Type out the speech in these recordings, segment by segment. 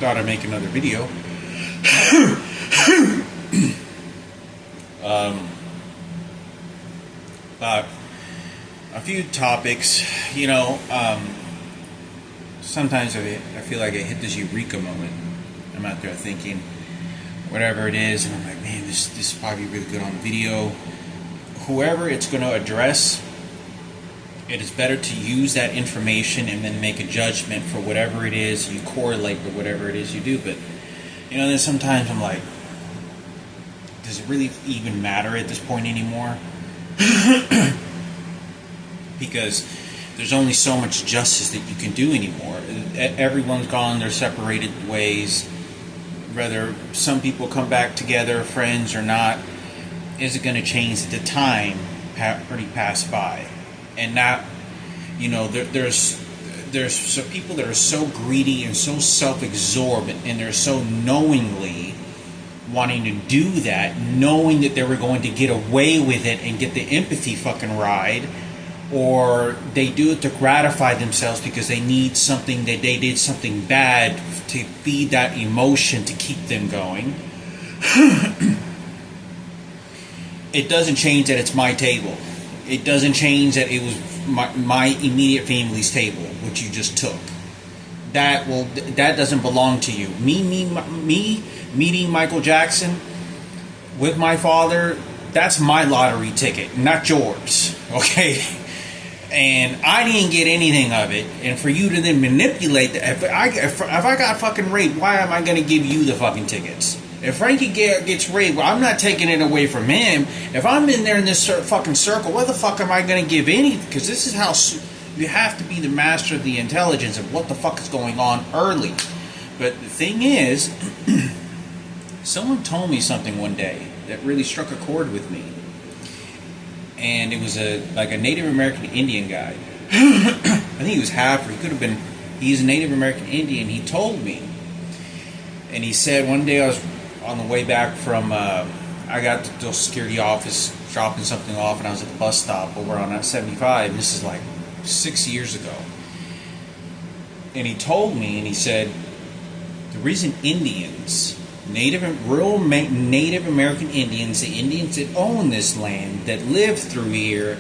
thought I'd make another video. About a few topics. Sometimes I feel like I hit this eureka moment. I'm out there thinking whatever it is, and I'm like, man, this is probably really good on video. Whoever it's going to address, it is better to use that information and then make a judgment for whatever it is you correlate with whatever it is you do. But then sometimes I'm like, does it really even matter at this point anymore? Because there's only so much justice that you can do anymore. Everyone's gone their separated ways. Whether some people come back together, friends or not, is it going to change the time already passed by? And not, there's some people that are so greedy and so self-absorbed, and they're so knowingly wanting to do that, knowing that they were going to get away with it and get the empathy fucking ride, or they do it to gratify themselves because they need something, that they did something bad to feed that emotion to keep them going. It doesn't change that it's my table. It doesn't change that it was my immediate family's table, which you just took. That doesn't belong to you. Me meeting Michael Jackson with my father, that's my lottery ticket, not yours. Okay? And I didn't get anything of it. And for you to then manipulate that, if I got fucking raped, why am I going to give you the fucking tickets? If Frankie gets raped, well, I'm not taking it away from him. If I'm in there in this fucking circle, what the fuck am I going to give any? Because this is how you have to be the master of the intelligence of what the fuck is going on early. But the thing is, someone told me something one day that really struck a chord with me. And it was a Native American Indian guy. I think he was half, or he could have been, he's a Native American Indian. He told me, and he said one day I was on the way back from, I got to the security office dropping something off, and I was at the bus stop over on 75. This is like 6 years ago. And he told me, and he said, the reason Indians, Native American Indians, the Indians that own this land, that lived through here,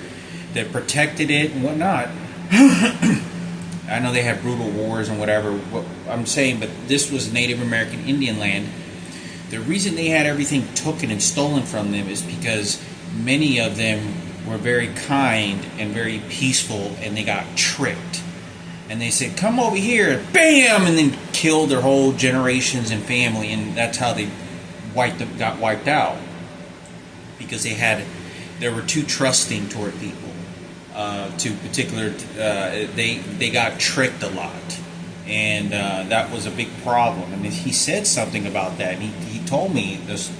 that protected it and whatnot. I know they had brutal wars and whatever. What I'm saying, but this was Native American Indian land. The reason they had everything taken and stolen from them is because many of them were very kind and very peaceful, and they got tricked. And they said, come over here, bam, and then killed their whole generations and family, and that's how they got wiped out. Because they were too trusting toward people. They got tricked a lot. And that was a big problem. And he said something about that, and he told me this.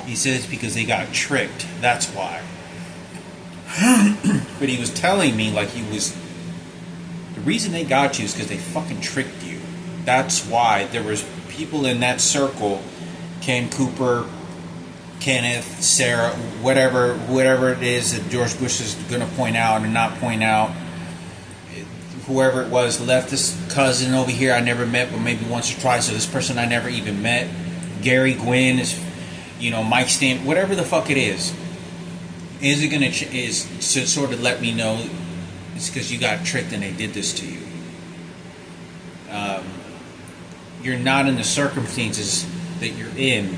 He says because they got tricked, that's why. But he was telling me the reason they got you is because they fucking tricked you. That's why there was people in that circle, Ken Cooper, Kenneth, Sarah, whatever it is that George Bush is going to point out and not point out. Whoever it was left this cousin over here I never met, but maybe once or twice. So this person I never even met. Gary Gwynn is, Mike Stamp, whatever the fuck it is. Is it going to sort of let me know it's because you got tricked and they did this to you? You're not in the circumstances that you're in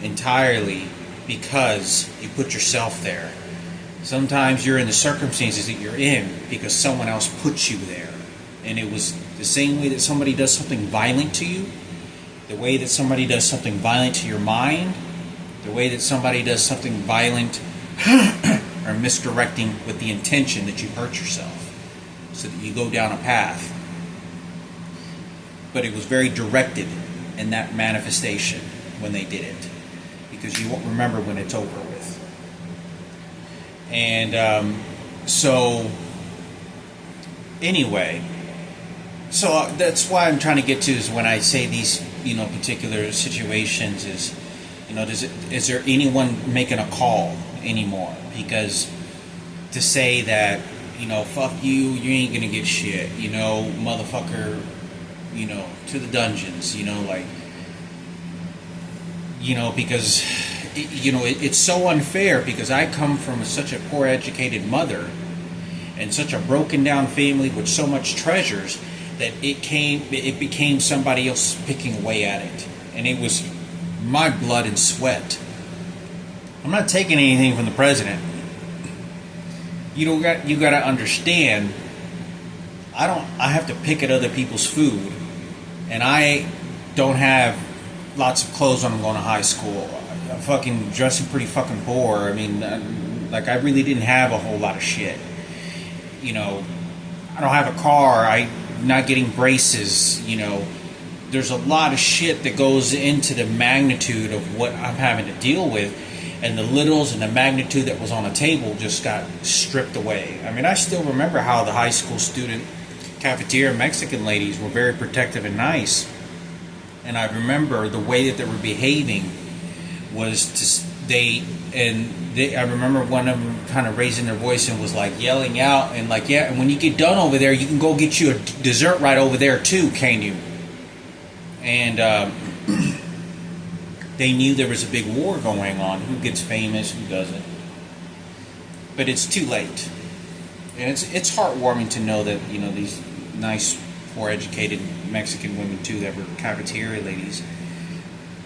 entirely because you put yourself there. Sometimes you're in the circumstances that you're in because someone else put you there. And it was the same way that somebody does something violent to you, the way that somebody does something violent to your mind, the way that somebody does something violent or misdirecting with the intention that you hurt yourself so that you go down a path. But it was very directed in that manifestation when they did it, because you won't remember when it's over with. And so anyway, so that's why I'm trying to get to is when I say these particular situations is is there anyone making a call anymore? Because to say that You know, fuck you. You ain't gonna get shit. You know, motherfucker. You know, to the dungeons. You know, like. You know, because. You know, it's so unfair because I come from such a poor educated mother and such a broken down family with so much treasures that it became somebody else picking away at it, and it was my blood and sweat. I'm not taking anything from the president. You got to understand. I have to pick at other people's food, and I don't have lots of clothes when I'm going to high school. I'm fucking dressing pretty fucking poor. I mean, like I really didn't have a whole lot of shit. You know, I don't have a car. I'm not getting braces. You know, there's a lot of shit that goes into the magnitude of what I'm having to deal with, and the littles and the magnitude that was on the table just got stripped away. I mean, I still remember how the high school student cafeteria Mexican ladies were very protective and nice, and I remember the way that they were behaving was I remember one of them kind of raising their voice and was like yelling out and like, yeah, and when you get done over there, you can go get you a dessert right over there too, can you? And they knew there was a big war going on. Who gets famous, who doesn't? But it's too late. And it's heartwarming to know that, you know, these nice, poor educated Mexican women too that were cafeteria ladies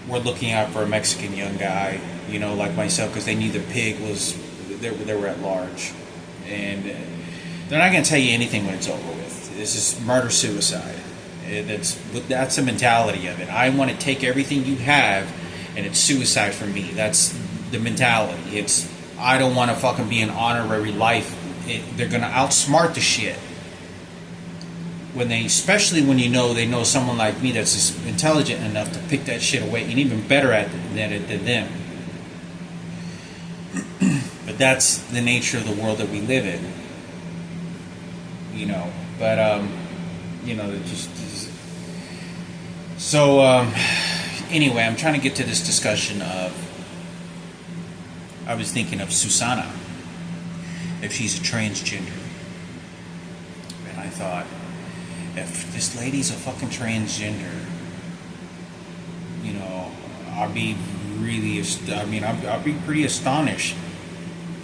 were looking out for a Mexican young guy, you know, like myself, because they knew the pig was, they were at large. And they're not going to tell you anything when it's over with. This is murder-suicide. That's the mentality of it. I want to take everything you have, and it's suicide for me. That's the mentality. I don't want to fucking be an honorary life. They're going to outsmart the shit. Especially when they know someone like me that's just intelligent enough to pick that shit away and even better at it than them. But that's the nature of the world that we live in. You know, but you know, so anyway, I'm trying to get to this discussion of. I was thinking of Susana, if she's a transgender, and I thought, if this lady's a fucking transgender, you know, I'll be pretty astonished.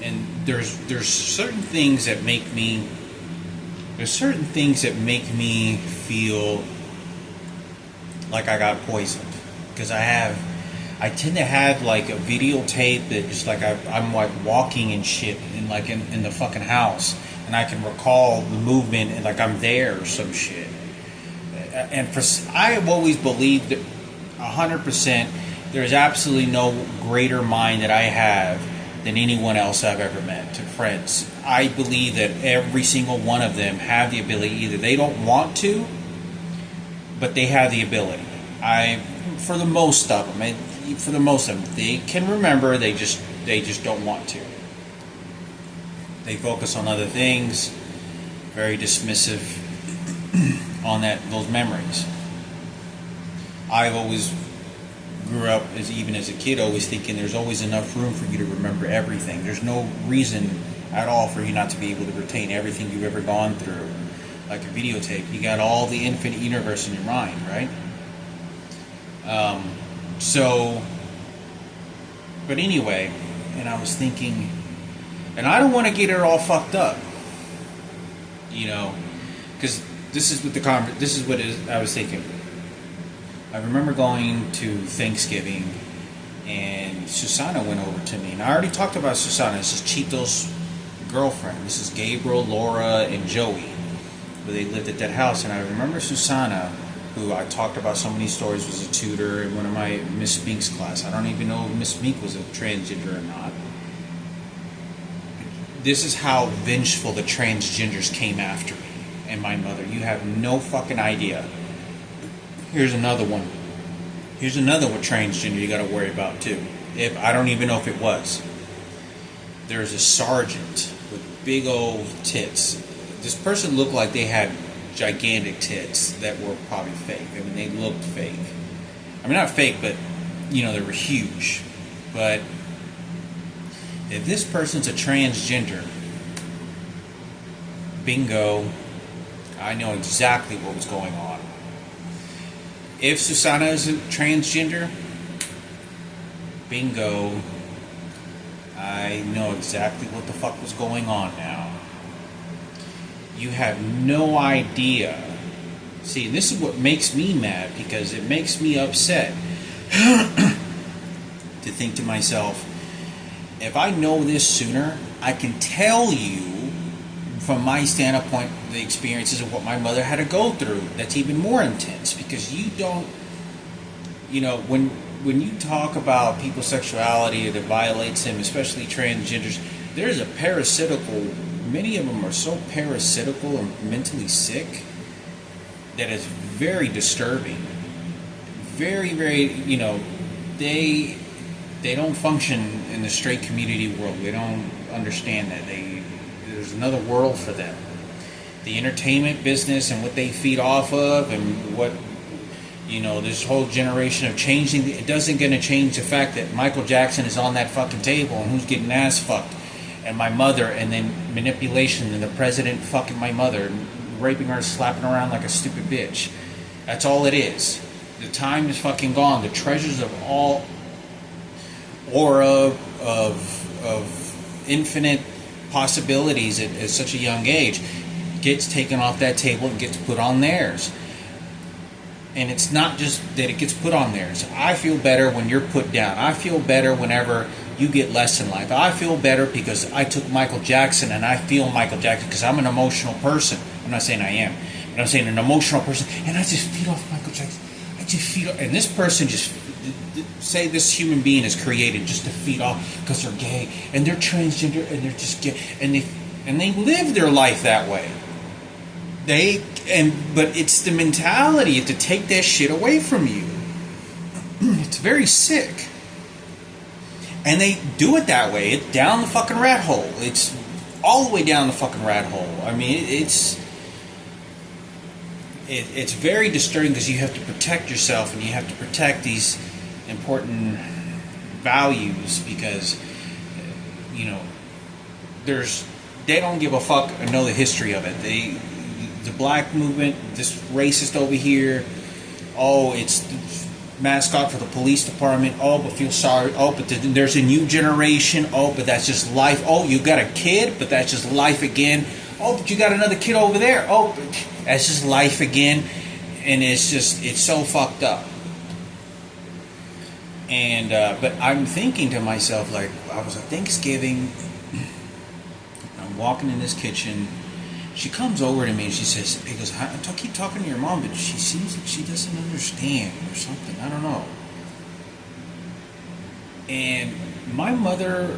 And there's certain things that make me feel like I got poisoned, because I tend to have like a videotape that just like I'm like walking and shit in the fucking house, and I can recall the movement and like I'm there or some shit. And I have always believed that 100% there's absolutely no greater mind that I have than anyone else I've ever met, to friends. I believe that every single one of them have the ability. Either they don't want to, but they have the ability. For the most of them, they can remember. They just don't want to. They focus on other things. Very dismissive on those memories. I've always grew up even as a kid, always thinking there's always enough room for you to remember everything. There's no reason at all for you not to be able to retain everything you've ever gone through. Like a videotape, you got all the infinite universe in your mind, right? But anyway, and I was thinking, and I don't want to get it all fucked up, you know, because this is what I was thinking. I remember going to Thanksgiving, and Susana went over to me, and I already talked about Susana. This is Chito's girlfriend. This is Gabriel, Laura, and Joey, where they lived at that house. And I remember Susana, who I talked about so many stories, was a tutor in one of my Miss Meek's class. I don't even know if Miss Meek was a transgender or not. This is how vengeful the transgenders came after me and my mother. You have no fucking idea. Here's another one. Here's another one transgender you got to worry about too. I don't even know if it was. There's a sergeant with big old tits. This person looked like they had gigantic tits that were probably fake. I mean, they looked fake. I mean, not fake, but, you know, they were huge. But if this person's a transgender, Bingo. I know exactly what was going on. If Susanna is transgender, bingo. I know exactly what the fuck was going on now. You have no idea. See, this is what makes me mad, because it makes me upset to think to myself, if I know this sooner, I can tell you from my standpoint the experiences of what my mother had to go through. That's even more intense, because you don't, when you talk about people's sexuality that violates them, especially transgenders, there's a parasitical, many of them are so parasitical and mentally sick that it's very disturbing. Very, very, they don't function in the straight community world. They don't understand that. There's another world for them. The entertainment business and what they feed off of, and what, this whole generation of changing, it doesn't going to change the fact that Michael Jackson is on that fucking table and who's getting ass fucked, and my mother, and then manipulation, and the president fucking my mother, and raping her, slapping her around like a stupid bitch. That's all it is. The time is fucking gone. The treasures of all aura of infinite possibilities at such a young age gets taken off that table and gets put on theirs. And it's not just that it gets put on theirs. I feel better when you're put down. I feel better whenever you get less in life. I feel better because I took Michael Jackson, and I feel Michael Jackson because I'm an emotional person. I'm not saying I am, but I'm saying an emotional person, and I just feed off Michael Jackson. I just feed off, and this person just say this human being is created just to feed off because they're gay and they're transgender and they're just gay, and they live their life that way. But it's the mentality to take that shit away from you. It's very sick. And they do it that way. It's down the fucking rat hole. It's all the way down the fucking rat hole. I mean, it's very disturbing, because you have to protect yourself and you have to protect these important values, because they don't give a fuck or know the history of it. The black movement, this racist over here, it's mascot for the police department, but feel sorry, but there's a new generation, but that's just life, you got a kid, but that's just life again, but you got another kid over there, that's just life again, and it's so fucked up. And but I'm thinking to myself, like, I was at Thanksgiving, I'm walking in this kitchen, she comes over to me and she says, I keep talking to your mom, but she seems like she doesn't understand or something, I don't know. And my mother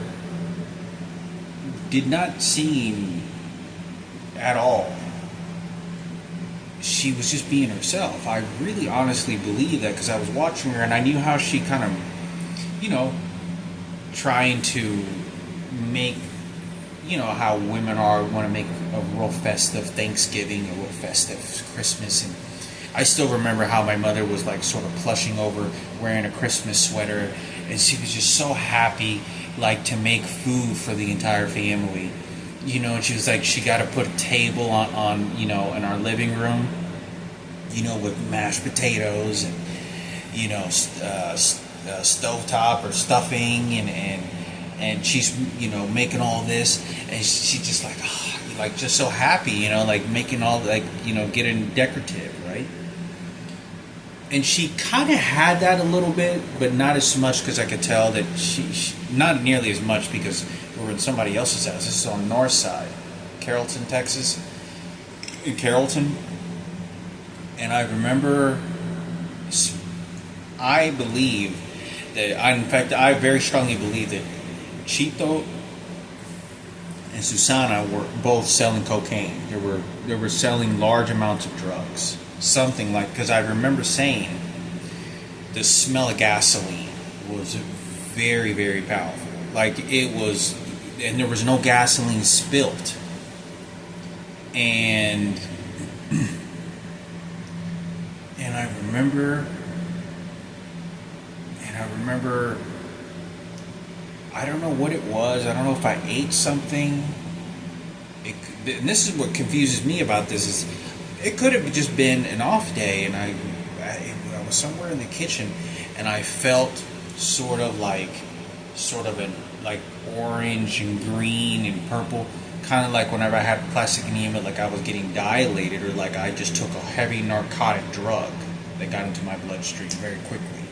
did not seem at all, she was just being herself. I really honestly believe that, because I was watching her and I knew how she kind of, trying to make, how women want to make a real festive Thanksgiving, a real festive Christmas. And I still remember how my mother was like sort of plushing over, wearing a Christmas sweater, and she was just so happy, like, to make food for the entire family. And she was like, she got to put a table on in our living room, with mashed potatoes and, stovetop or stuffing, and she's, making all this, and she's just like, just so happy, like making all, like, getting decorative, right? And she kind of had that a little bit, but not as much, because I could tell that she not nearly as much, because we were in somebody else's house. This is on the north side, Carrollton, Texas. In Carrollton. And I remember, I believe that, in fact, I very strongly believe that Chito and Susana were both selling cocaine. They were selling large amounts of drugs. Something like, because I remember saying the smell of gasoline was very, very powerful. Like, it was, and there was no gasoline spilt. And I remember, I don't know what it was. I don't know if I ate something, And this is what confuses me about this is it could have just been an off day, and I was somewhere in the kitchen, and I felt sort of an like orange and green and purple, kind of like whenever I had plastic anemia, like I was getting dilated, or like I just took a heavy narcotic drug that got into my bloodstream very quickly.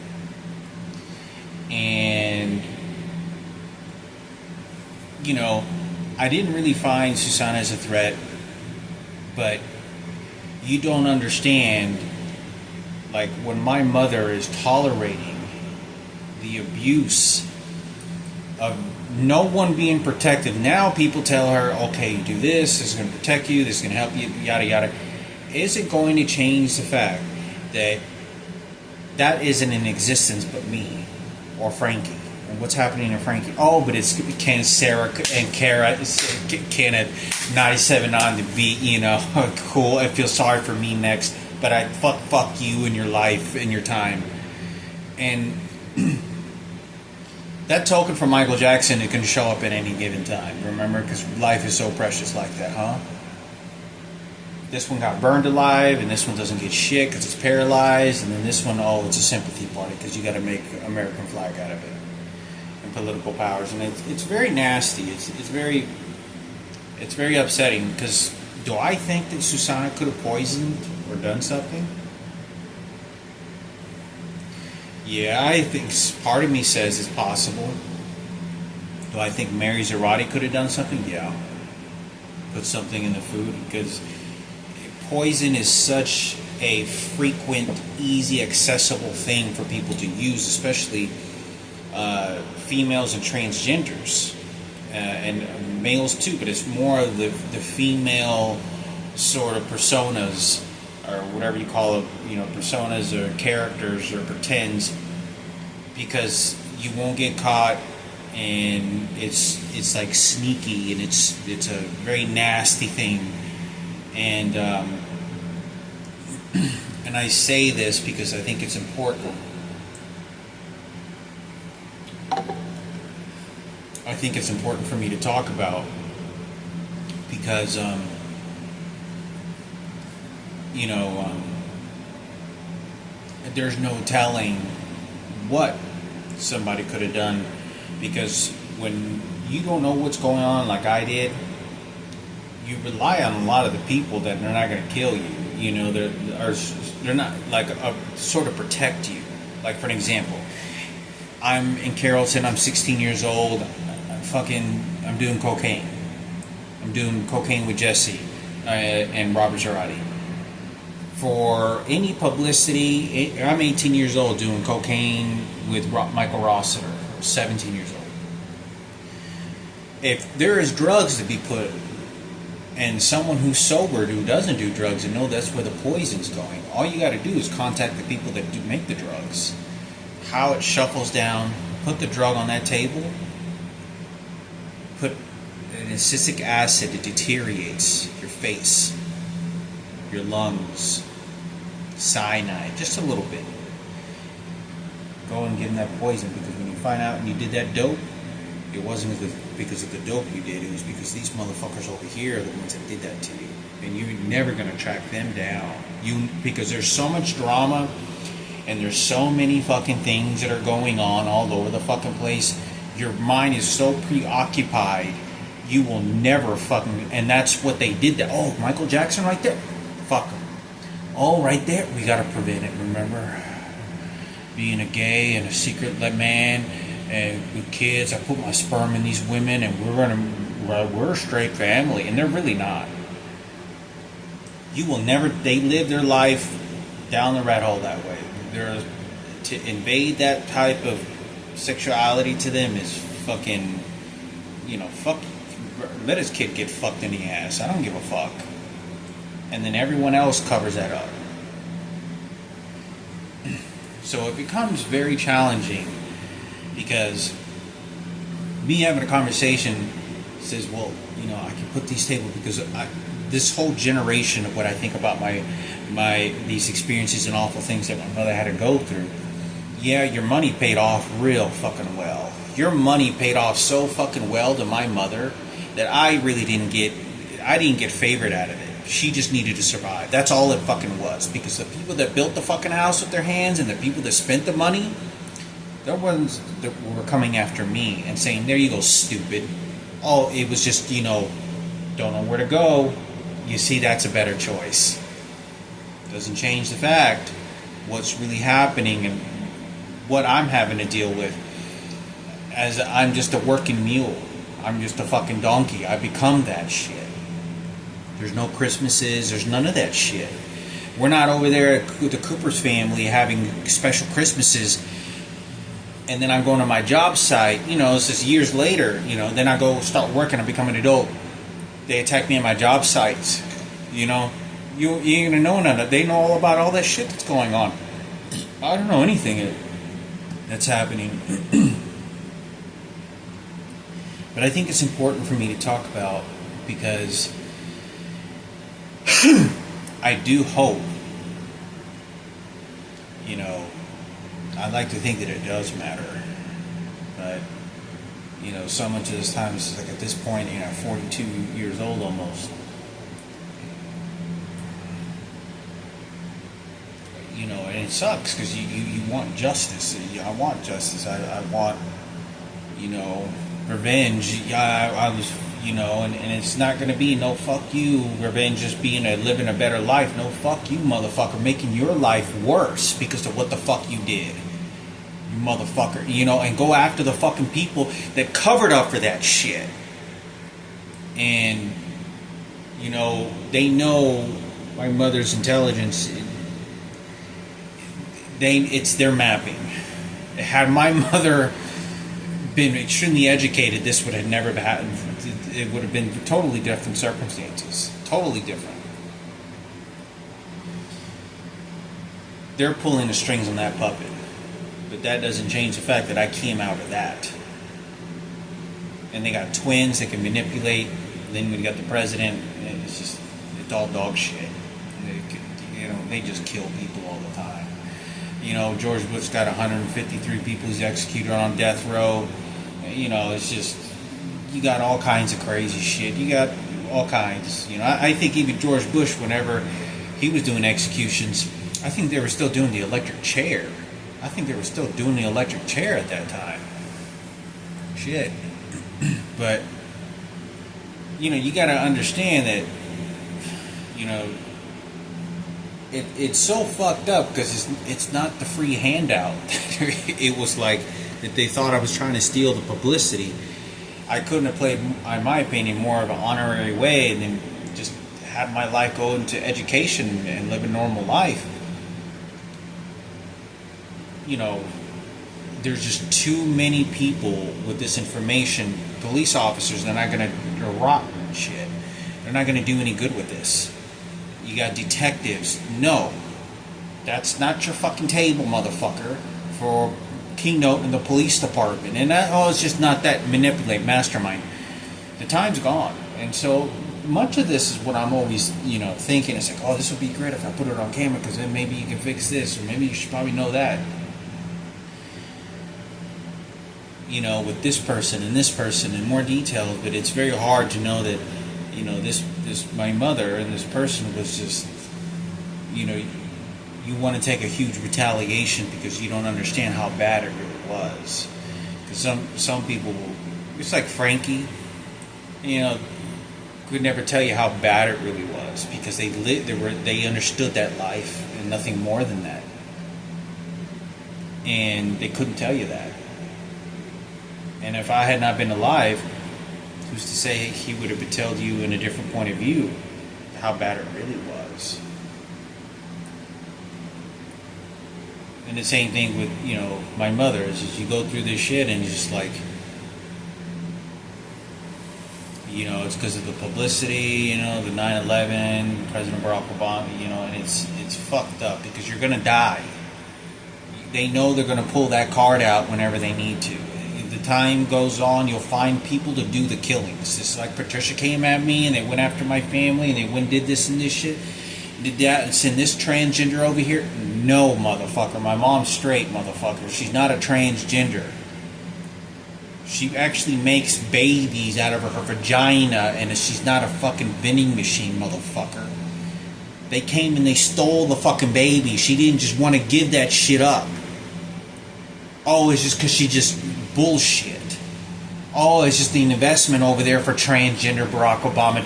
And I didn't really find Susanna as a threat, but you don't understand, like, when my mother is tolerating the abuse of no one being protective. Now people tell her, okay, you do this is going to protect you, this is going to help you, yada yada. Is it going to change the fact that that isn't in existence but me or Frankie? And what's happening to Frankie? Oh, but can Sarah and Kara can at 97 on the beat, cool. I feel sorry for me next, but I fuck you and your life and your time. And that token from Michael Jackson, it can show up at any given time. Remember, because life is so precious like that, huh? This one got burned alive, and this one doesn't get shit because it's paralyzed, and then this one, it's a sympathy party because you got to make American flag out of it. Political powers, and it's very nasty. It's very upsetting, because do I think that Susanna could have poisoned or done something? Yeah, I think part of me says it's possible. Do I think Mary Zarate could have done something? Yeah, put something in the food, because poison is such a frequent, easy, accessible thing for people to use, especially females and transgenders, and males too, but it's more of the female sort of personas, or whatever you call it, personas or characters or pretends, because you won't get caught, and it's like sneaky, and it's a very nasty thing, and and I say this because I think it's important. I think it's important for me to talk about, because there's no telling what somebody could have done, because when you don't know what's going on like I did, you rely on a lot of the people that they're not going to kill you. They're not like sort of protect you. Like, for an example, I'm in Carrollton, I'm 16 years old, I'm doing cocaine. I'm doing cocaine with Jesse and Robert Zarate. For any publicity, I'm 18 years old doing cocaine with Michael Rossiter, 17 years old. If there is drugs to be put, and someone who's sober, who doesn't do drugs, and know that's where the poison's going, all you got to do is contact the people that do make the drugs. How it shuffles down, put the drug on that table, put an acetic acid that deteriorates your face, your lungs, cyanide, just a little bit. Go and give them that poison, because when you find out and you did that dope, it wasn't because of the dope you did, it was because these motherfuckers over here are the ones that did that to you. And you're never going to track them down. Because there's so much drama, and there's so many fucking things that are going on all over the fucking place. Your mind is so preoccupied, you will never fucking... And that's what they did. Oh, Michael Jackson right there? Fuck him. Oh, right there? We gotta prevent it, remember? Being a gay and a secret man and with kids, I put my sperm in these women, and we're a straight family. And they're really not. You will never... They live their life down the rat hole that way. To invade that type of sexuality to them is fucking, fuck. Let his kid get fucked in the ass. I don't give a fuck. And then everyone else covers that up. So it becomes very challenging, because me having a conversation says, well, I can put these tables, because this whole generation of what I think about these experiences and awful things that my mother had to go through. Yeah, your money paid off real fucking well. Your money paid off so fucking well to my mother that I really didn't get. I didn't get favored out of it. She just needed to survive. That's all it fucking was. Because the people that built the fucking house with their hands and the people that spent the money, they're ones that were coming after me and saying, there you go, stupid. Oh, it was just, don't know where to go. You see, that's a better choice. Doesn't change the fact what's really happening and what I'm having to deal with. As I'm just a working mule. I'm just a fucking donkey. I become that shit. There's no Christmases. There's none of that shit. We're not over there with the Cooper's family having special Christmases. And then I'm going to my job site. It's just years later. Then I go start working. I become an adult. They attack me at my job sites. You ain't gonna know none of it. They know all about all that shit that's going on. I don't know anything that's happening. But I think it's important for me to talk about because I do hope, I'd like to think that it does matter. But, so much of this time, it's like at this point, 42 years old almost. And it sucks because you want justice. I want justice. I want, revenge. I was, and it's not going to be no fuck you revenge, just living a better life. No fuck you, motherfucker, making your life worse because of what the fuck you did. You motherfucker, and go after the fucking people that covered up for that shit. And, they know my mother's intelligence. It's their mapping. Had my mother been extremely educated, this would have never happened. It would have been totally different circumstances. Totally different. They're pulling the strings on that puppet. But that doesn't change the fact that I came out of that. And they got twins that can manipulate. Then we got the president. And it's all dog shit. They just kill people all the time. George Bush got 153 people he's executed on death row. It's just, you got all kinds of crazy shit. You got all kinds. I think even George Bush, whenever he was doing executions, I think they were still doing the electric chair. I think they were still doing the electric chair at that time. Shit. But, you got to understand that, it's so fucked up because it's not the free handout. It was like that they thought I was trying to steal the publicity. I couldn't have played, in my opinion, more of an honorary way and then just have my life go into education and live a normal life. There's just too many people with this information. Police officers, they're not going to, they're rotten shit. They're not going to do any good with this. You got detectives. No. That's not your fucking table, motherfucker, for Keynote in the police department. And it's just not that manipulate mastermind. The time's gone. And so much of this is what I'm always, thinking. It's like, this would be great if I put it on camera because then maybe you can fix this or maybe you should probably know that. With this person in more detail, but it's very hard to know that, this my mother and this person was just, you want to take a huge retaliation because you don't understand how bad it really was. Because some people, it's like Frankie, could never tell you how bad it really was because they understood that life and nothing more than that, and they couldn't tell you that. And if I had not been alive, who's to say he would have told you in a different point of view how bad it really was. And the same thing with, my mother, is just you go through this shit and it's just like, it's because of the publicity, the 9/11, President Barack Obama, and it's fucked up because you're going to die. They know they're going to pull that card out whenever they need to. Time goes on, you'll find people to do the killings. Just like Patricia came at me and they went after my family and they went and did this and this shit, did that, and send this transgender over here. No, motherfucker, my mom's straight, motherfucker. She's not a transgender. She actually makes babies out of her vagina, and she's not a fucking vending machine, motherfucker. They came and they stole the fucking baby. She didn't just want to give that shit up. Oh, it's just because she just bullshit. Oh, it's just the investment over there for transgender Barack Obama,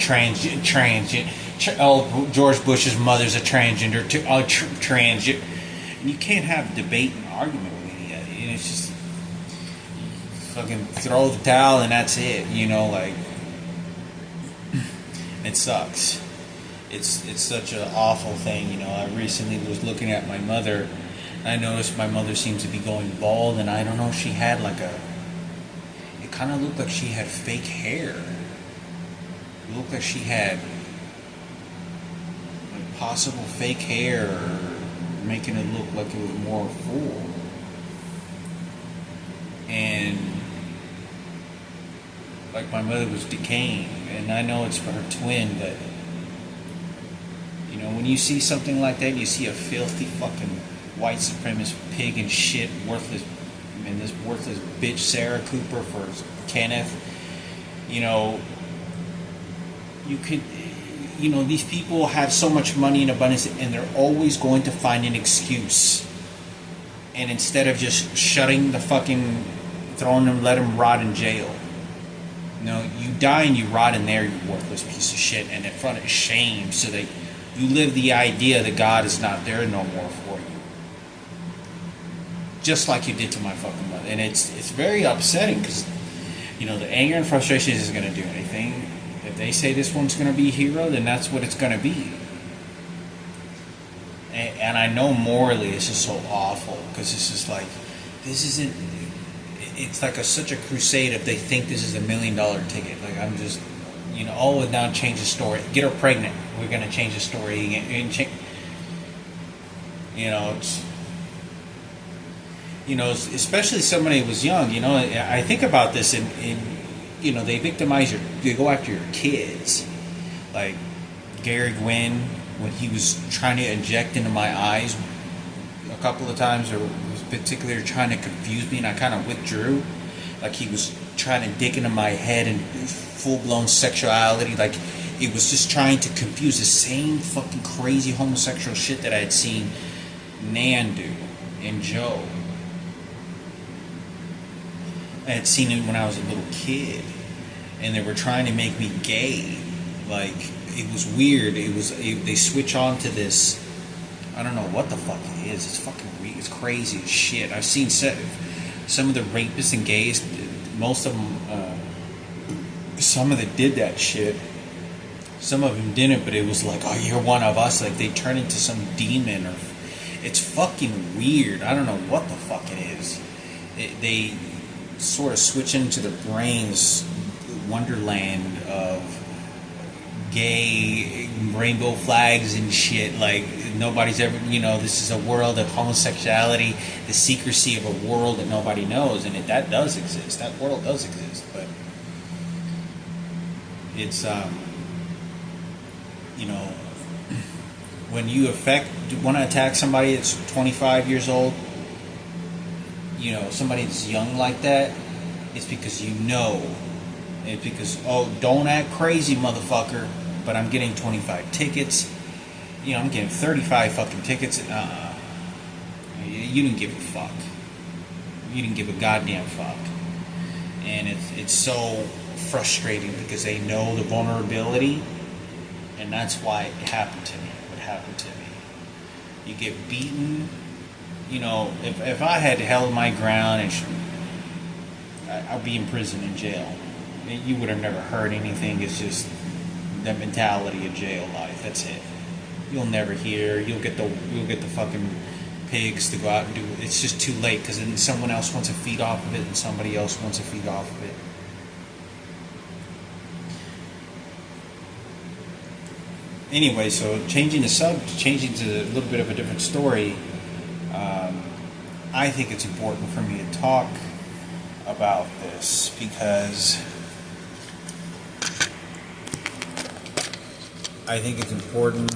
George Bush's mother's a transgender, transgender. You can't have debate and argument with me. It's just fucking throw the towel and that's it. Like it sucks. It's such an awful thing. I recently was looking at my mother. I noticed my mother seems to be going bald, and I don't know. She had it kind of looked like she had fake hair. It looked like she had possible fake hair, making it look like it was more full. And like my mother was decaying, and I know it's for her twin, but when you see something like that, you see a filthy fucking white supremacist pig and shit, worthless bitch Sarah Cooper for Kenneth. You could, these people have so much money in abundance, and they're always going to find an excuse. And instead of just shutting the fucking, throwing them, let them rot in jail. You die and you rot in there, you worthless piece of shit, and in front of shame, so that you live the idea that God is not there no more for you. Just like you did to my fucking mother. And it's very upsetting, because, the anger and frustration isn't going to do anything. If they say this one's going to be a hero, then that's what it's going to be. And I know morally it's just so awful, because it's just like, this isn't, it's like such a crusade if they think this is $1 million ticket. Like, I'm just, now change the story. Get her pregnant. We're going to change the story. And it's, especially somebody who was young, I think about this, and they victimize they go after your kids. Like Gary Gwynn, when he was trying to inject into my eyes a couple of times, or was particularly trying to confuse me, and I kind of withdrew. Like he was trying to dig into my head and full-blown sexuality. Like it was just trying to confuse the same fucking crazy homosexual shit that I had seen Nan do and Joe. I had seen it when I was a little kid, and they were trying to make me gay. Like, it was weird. They switch on to this, I don't know what the fuck it is. It's fucking weird. It's crazy as shit. I've seen some of the rapists and gays, most of them, some of them did that shit. Some of them didn't, but it was like, oh, you're one of us. Like, they turn into some demon, or it's fucking weird. I don't know what the fuck it is. They sort of switch into their brains wonderland of gay rainbow flags and shit. Like nobody's ever, this is a world of homosexuality, the secrecy of a world that nobody knows, and that does exist. That world does exist, but it's when you want to attack somebody that's 25 years old, somebody that's young like that, it's because it's because, oh, don't act crazy, motherfucker, but I'm getting 25 tickets, I'm getting 35 fucking tickets, you didn't give a fuck. You didn't give a goddamn fuck. And it's so frustrating, because they know the vulnerability, and that's why it happened to me. What happened to me. You get beaten. If I had held my ground, and I'd be in prison, in jail. You would have never heard anything. It's just the mentality of jail life. That's it. You'll never hear. You'll get the fucking pigs to go out and do. It's just too late, because then someone else wants to feed off of it, and somebody else wants to feed off of it. Anyway, so changing to a little bit of a different story. I think it's important for me to talk about this, because I think it's important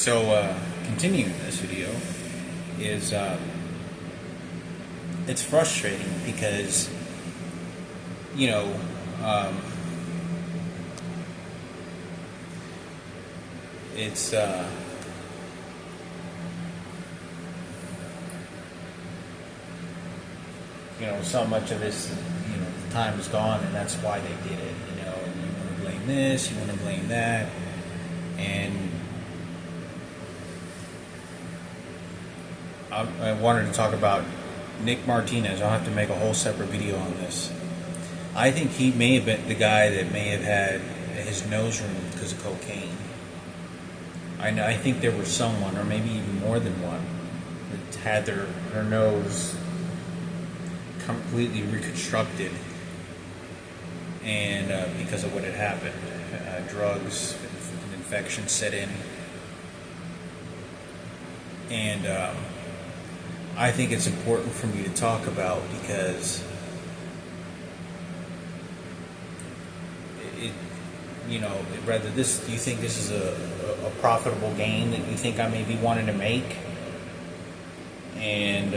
So, continuing this video is, it's frustrating because, you know, it's, you know, so much of this, you know, the time is gone, and that's why they did it, you know, and you want to blame this, you want to blame that, and I wanted to talk about Nick Martinez. I'll have to make a whole separate video on this. I think he may have been the guy that may have had his nose removed because of cocaine. I think there was someone, or maybe even more than one, that had their nose completely reconstructed, and because of what had happened, drugs, an infection set in, and I think it's important for me to talk about because it you know, rather this, do you think this is a profitable gain that you think I may be wanting to make? And,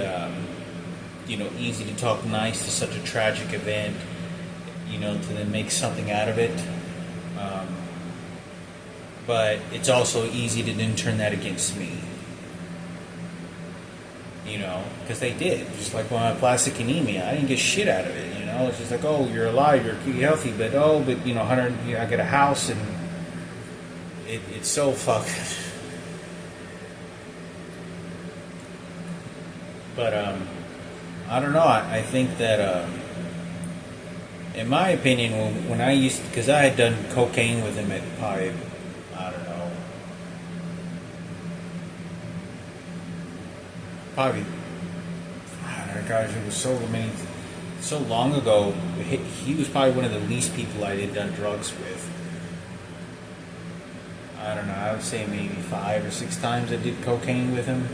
you know, easy to talk nice to such a tragic event, you know, to then make something out of it. But it's also easy to then turn that against me. You know, because they did. Just like when I had plastic anemia, I didn't get shit out of it. You know, it's just like, oh, you're alive, you're healthy, but you know, I get a house, and it's so fucking. But I don't know. I think that, in my opinion, when I used, because I had done cocaine with him at probably, I don't know, probably, gosh, it was so long ago. He was probably one of the least people I had done drugs with. I don't know, I would say maybe 5 or 6 times I did cocaine with him,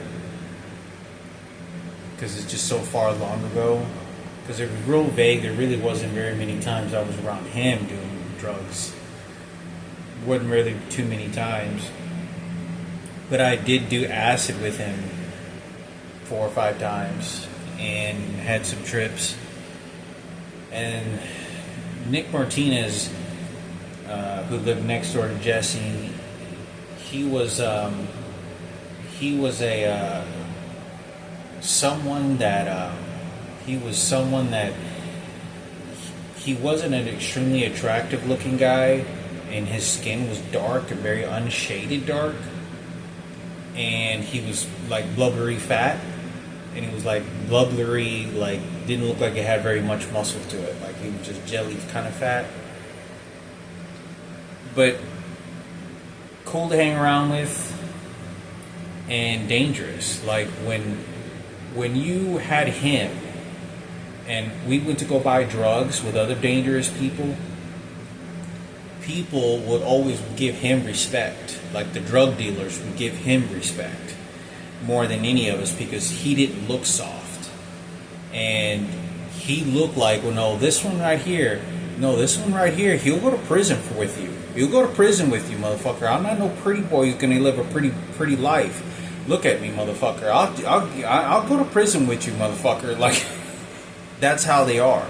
because it's just so far long ago. Because it was real vague. There really wasn't very many times I was around him doing drugs. Wasn't really too many times. But I did do acid with him 4 or 5 times, and had some trips. And Nick Martinez, who lived next door to Jesse, he was a someone that he wasn't an extremely attractive looking guy, and his skin was dark and very unshaded dark, and he was like blubbery fat, and he was like blubbery, like didn't look like it had very much muscle to it, like he was just jelly kind of fat, but cool to hang around with and dangerous. Like when you had him and we went to go buy drugs with other dangerous people would always give him respect. Like the drug dealers would give him respect more than any of us, because he didn't look soft. And he looked like, well, no, this one right here, he'll go to prison with you. He'll go to prison with you, motherfucker. I'm not no pretty boy who's gonna live a pretty life. Look at me, motherfucker. I'll go to prison with you, motherfucker. Like, that's how they are.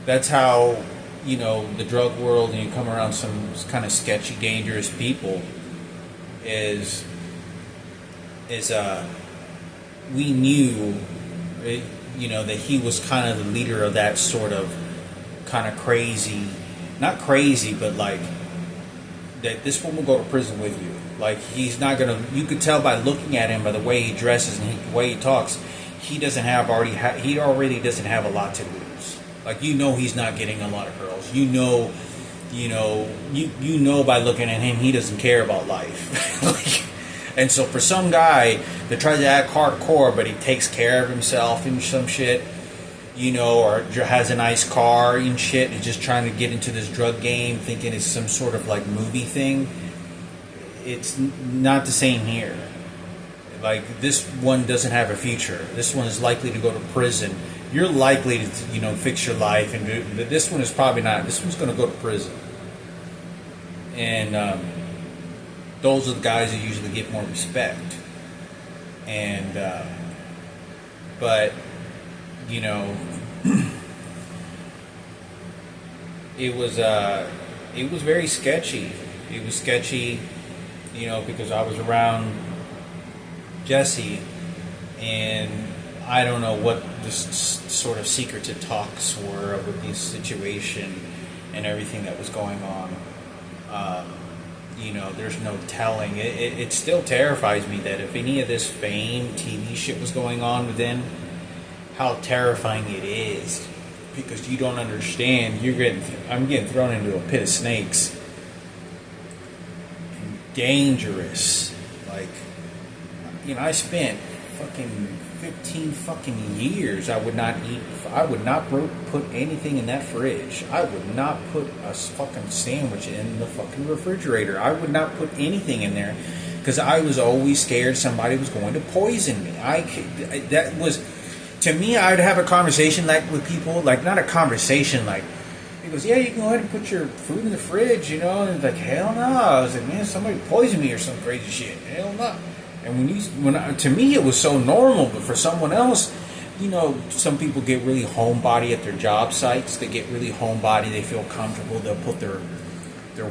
That's how, you know, the drug world, and you come around some kind of sketchy, dangerous people, is we knew, you know, that he was kind of the leader of that sort of kind of crazy, not crazy, but like, that this one will go to prison with you. Like, he's not gonna, you could tell by looking at him, by the way he dresses and the way he talks, he already doesn't have a lot to lose. Like, you know, he's not getting a lot of girls. You know by looking at him, he doesn't care about life. Like, and so for some guy that tries to act hardcore, but he takes care of himself and some shit, you know, or has a nice car and shit, and just trying to get into this drug game, thinking it's some sort of like movie thing, it's not the same here. Like, this one doesn't have a future. This one is likely to go to prison. You're likely to, you know, fix your life, and this one is probably not. This one's going to go to prison. And those are the guys who usually get more respect. And but you know, it was very sketchy. It was sketchy, you know, because I was around Jesse, and I don't know what the sort of secretive talks were with this situation and everything that was going on. You know, there's no telling. It still terrifies me that if any of this fame TV shit was going on within, how terrifying it is. Because you don't understand. I'm getting thrown into a pit of snakes. And dangerous. Like, you know, I spent fucking 15 fucking years. I would not put anything in that fridge. I would not put a fucking sandwich in the fucking refrigerator. I would not put anything in there because I was always scared somebody was going to poison me. That was, to me, I'd have a conversation like with people, like not a conversation like, he goes, yeah, you can go ahead and put your food in the fridge, you know, and it's like, hell no. I was like, man, somebody poisoned me or some crazy shit. Hell no. And to me, it was so normal, but for someone else, you know, some people get really homebody at their job sites. They get really homebody. They feel comfortable. They'll put their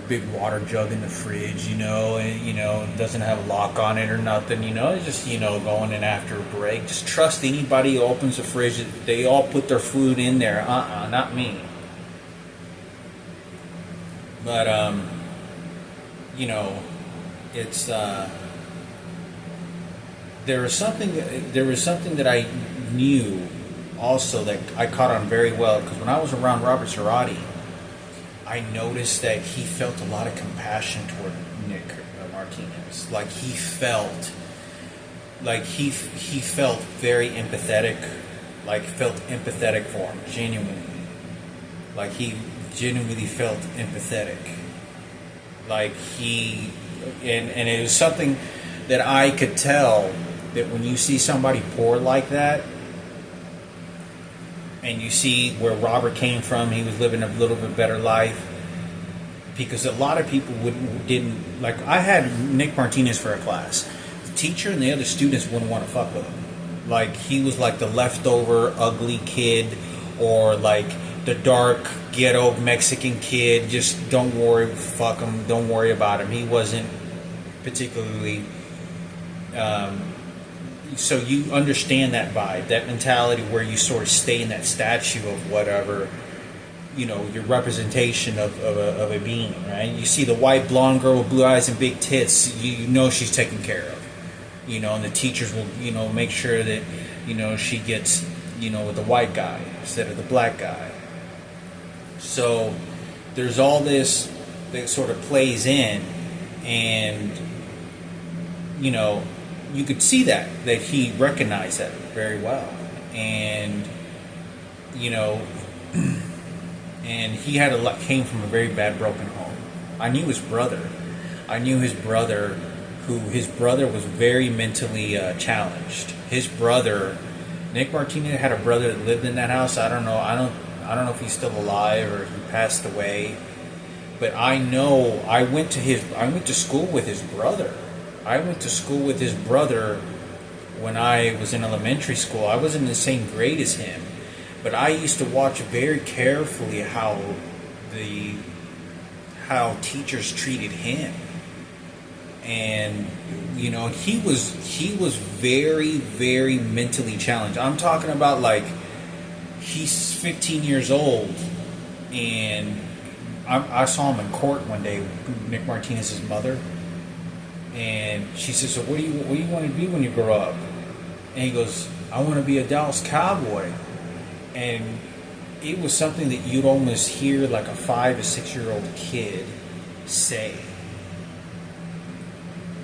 big water jug in the fridge, you know, and, you know, it doesn't have a lock on it or nothing, you know. It's just, you know, going in after a break. Just trust anybody who opens the fridge. They all put their food in there. Not me. But, you know, it's... There was something that I knew also that I caught on very well, because when I was around Robert Cerati, I noticed that he felt a lot of compassion toward Nick Martinez. Like he felt very empathetic, felt empathetic for him, genuinely. Like he genuinely felt empathetic. Like and it was something that I could tell, that when you see somebody poor like that, and you see where Robert came from, he was living a little bit better life, because a lot of people didn't, like, I had Nick Martinez for a class. The teacher and the other students wouldn't want to fuck with him. Like, he was like the leftover ugly kid, or like the dark ghetto Mexican kid, just don't worry, fuck him, don't worry about him. He wasn't particularly... so you understand that vibe, that mentality where you sort of stay in that statue of whatever, you know, your representation of a being, right? You see the white blonde girl with blue eyes and big tits, you know she's taken care of, you know, and the teachers will, you know, make sure that, you know, she gets, you know, with the white guy instead of the black guy. So there's all this that sort of plays in, and, you know, you could see that he recognized that very well. And, you know, and he came from a very bad, broken home. I knew his brother. Who his brother was very mentally challenged. His brother, Nick Martinez, had a brother that lived in that house. I don't know if he's still alive or he passed away. But I know I went to school with his brother. I went to school with his brother when I was in elementary school. I wasn't in the same grade as him, but I used to watch very carefully how teachers treated him. And, you know, he was very, very mentally challenged. I'm talking about, like, he's 15 years old, and I saw him in court one day, Nick Martinez's mother. And she says, so what do you want to be when you grow up? And he goes, I want to be a Dallas Cowboy. And it was something that you'd almost hear like a 5 or 6 year old kid say.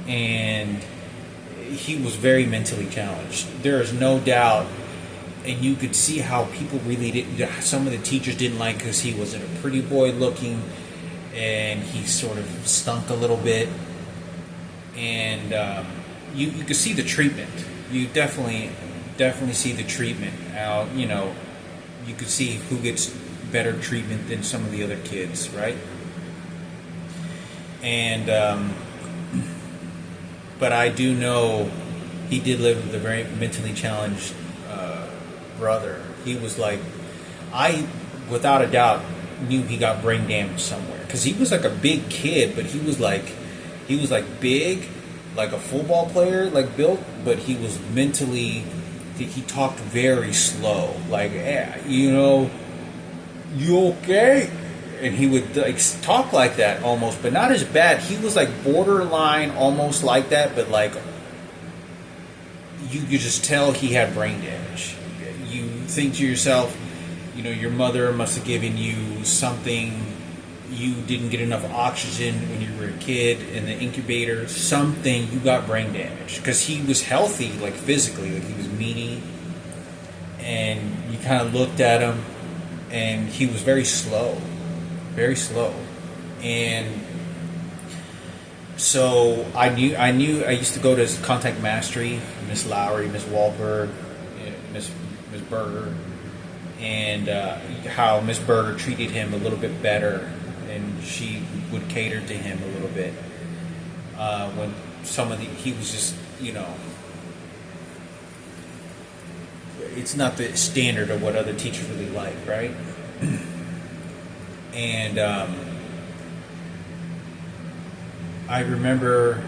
And he was very mentally challenged. There is no doubt. And you could see how people really didn't, some of the teachers didn't like, because he wasn't a pretty boy looking, and he sort of stunk a little bit. And you could see the treatment. You definitely see the treatment. How, you know, you could see who gets better treatment than some of the other kids, right? And but I do know he did live with a very mentally challenged brother. He was like, I, without a doubt, knew he got brain damage somewhere because he was like a big kid, but he was like big, like a football player, like built, but he was mentally. He talked very slow, like, you know, you okay? And he would like talk like that almost, but not as bad. He was like borderline, almost like that, but like you could just tell he had brain damage. You think to yourself, you know, your mother must have given you something. You didn't get enough oxygen when you were a kid in the incubator. Something, you got brain damage because he was healthy, like physically, like he was meaty, and you kind of looked at him, and he was very slow, and so I knew I used to go to Contact Mastery, Miss Lowry, Miss Wahlberg, Miss Berger, and how Miss Berger treated him a little bit better, and she would cater to him a little bit when he was just, you know, it's not the standard of what other teachers really like, right? And I remember,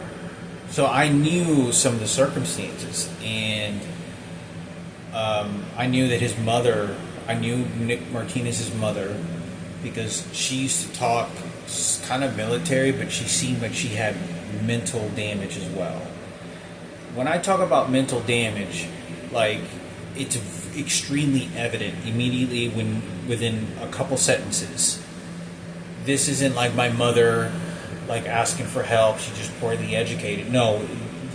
so I knew some of the circumstances, and I knew that his mother, I knew Nick Martinez's mother, because she used to talk kind of military, but she seemed like she had mental damage as well. When I talk about mental damage, like, it's extremely evident immediately within a couple sentences. This isn't like my mother, like, asking for help. She's just poorly educated. No,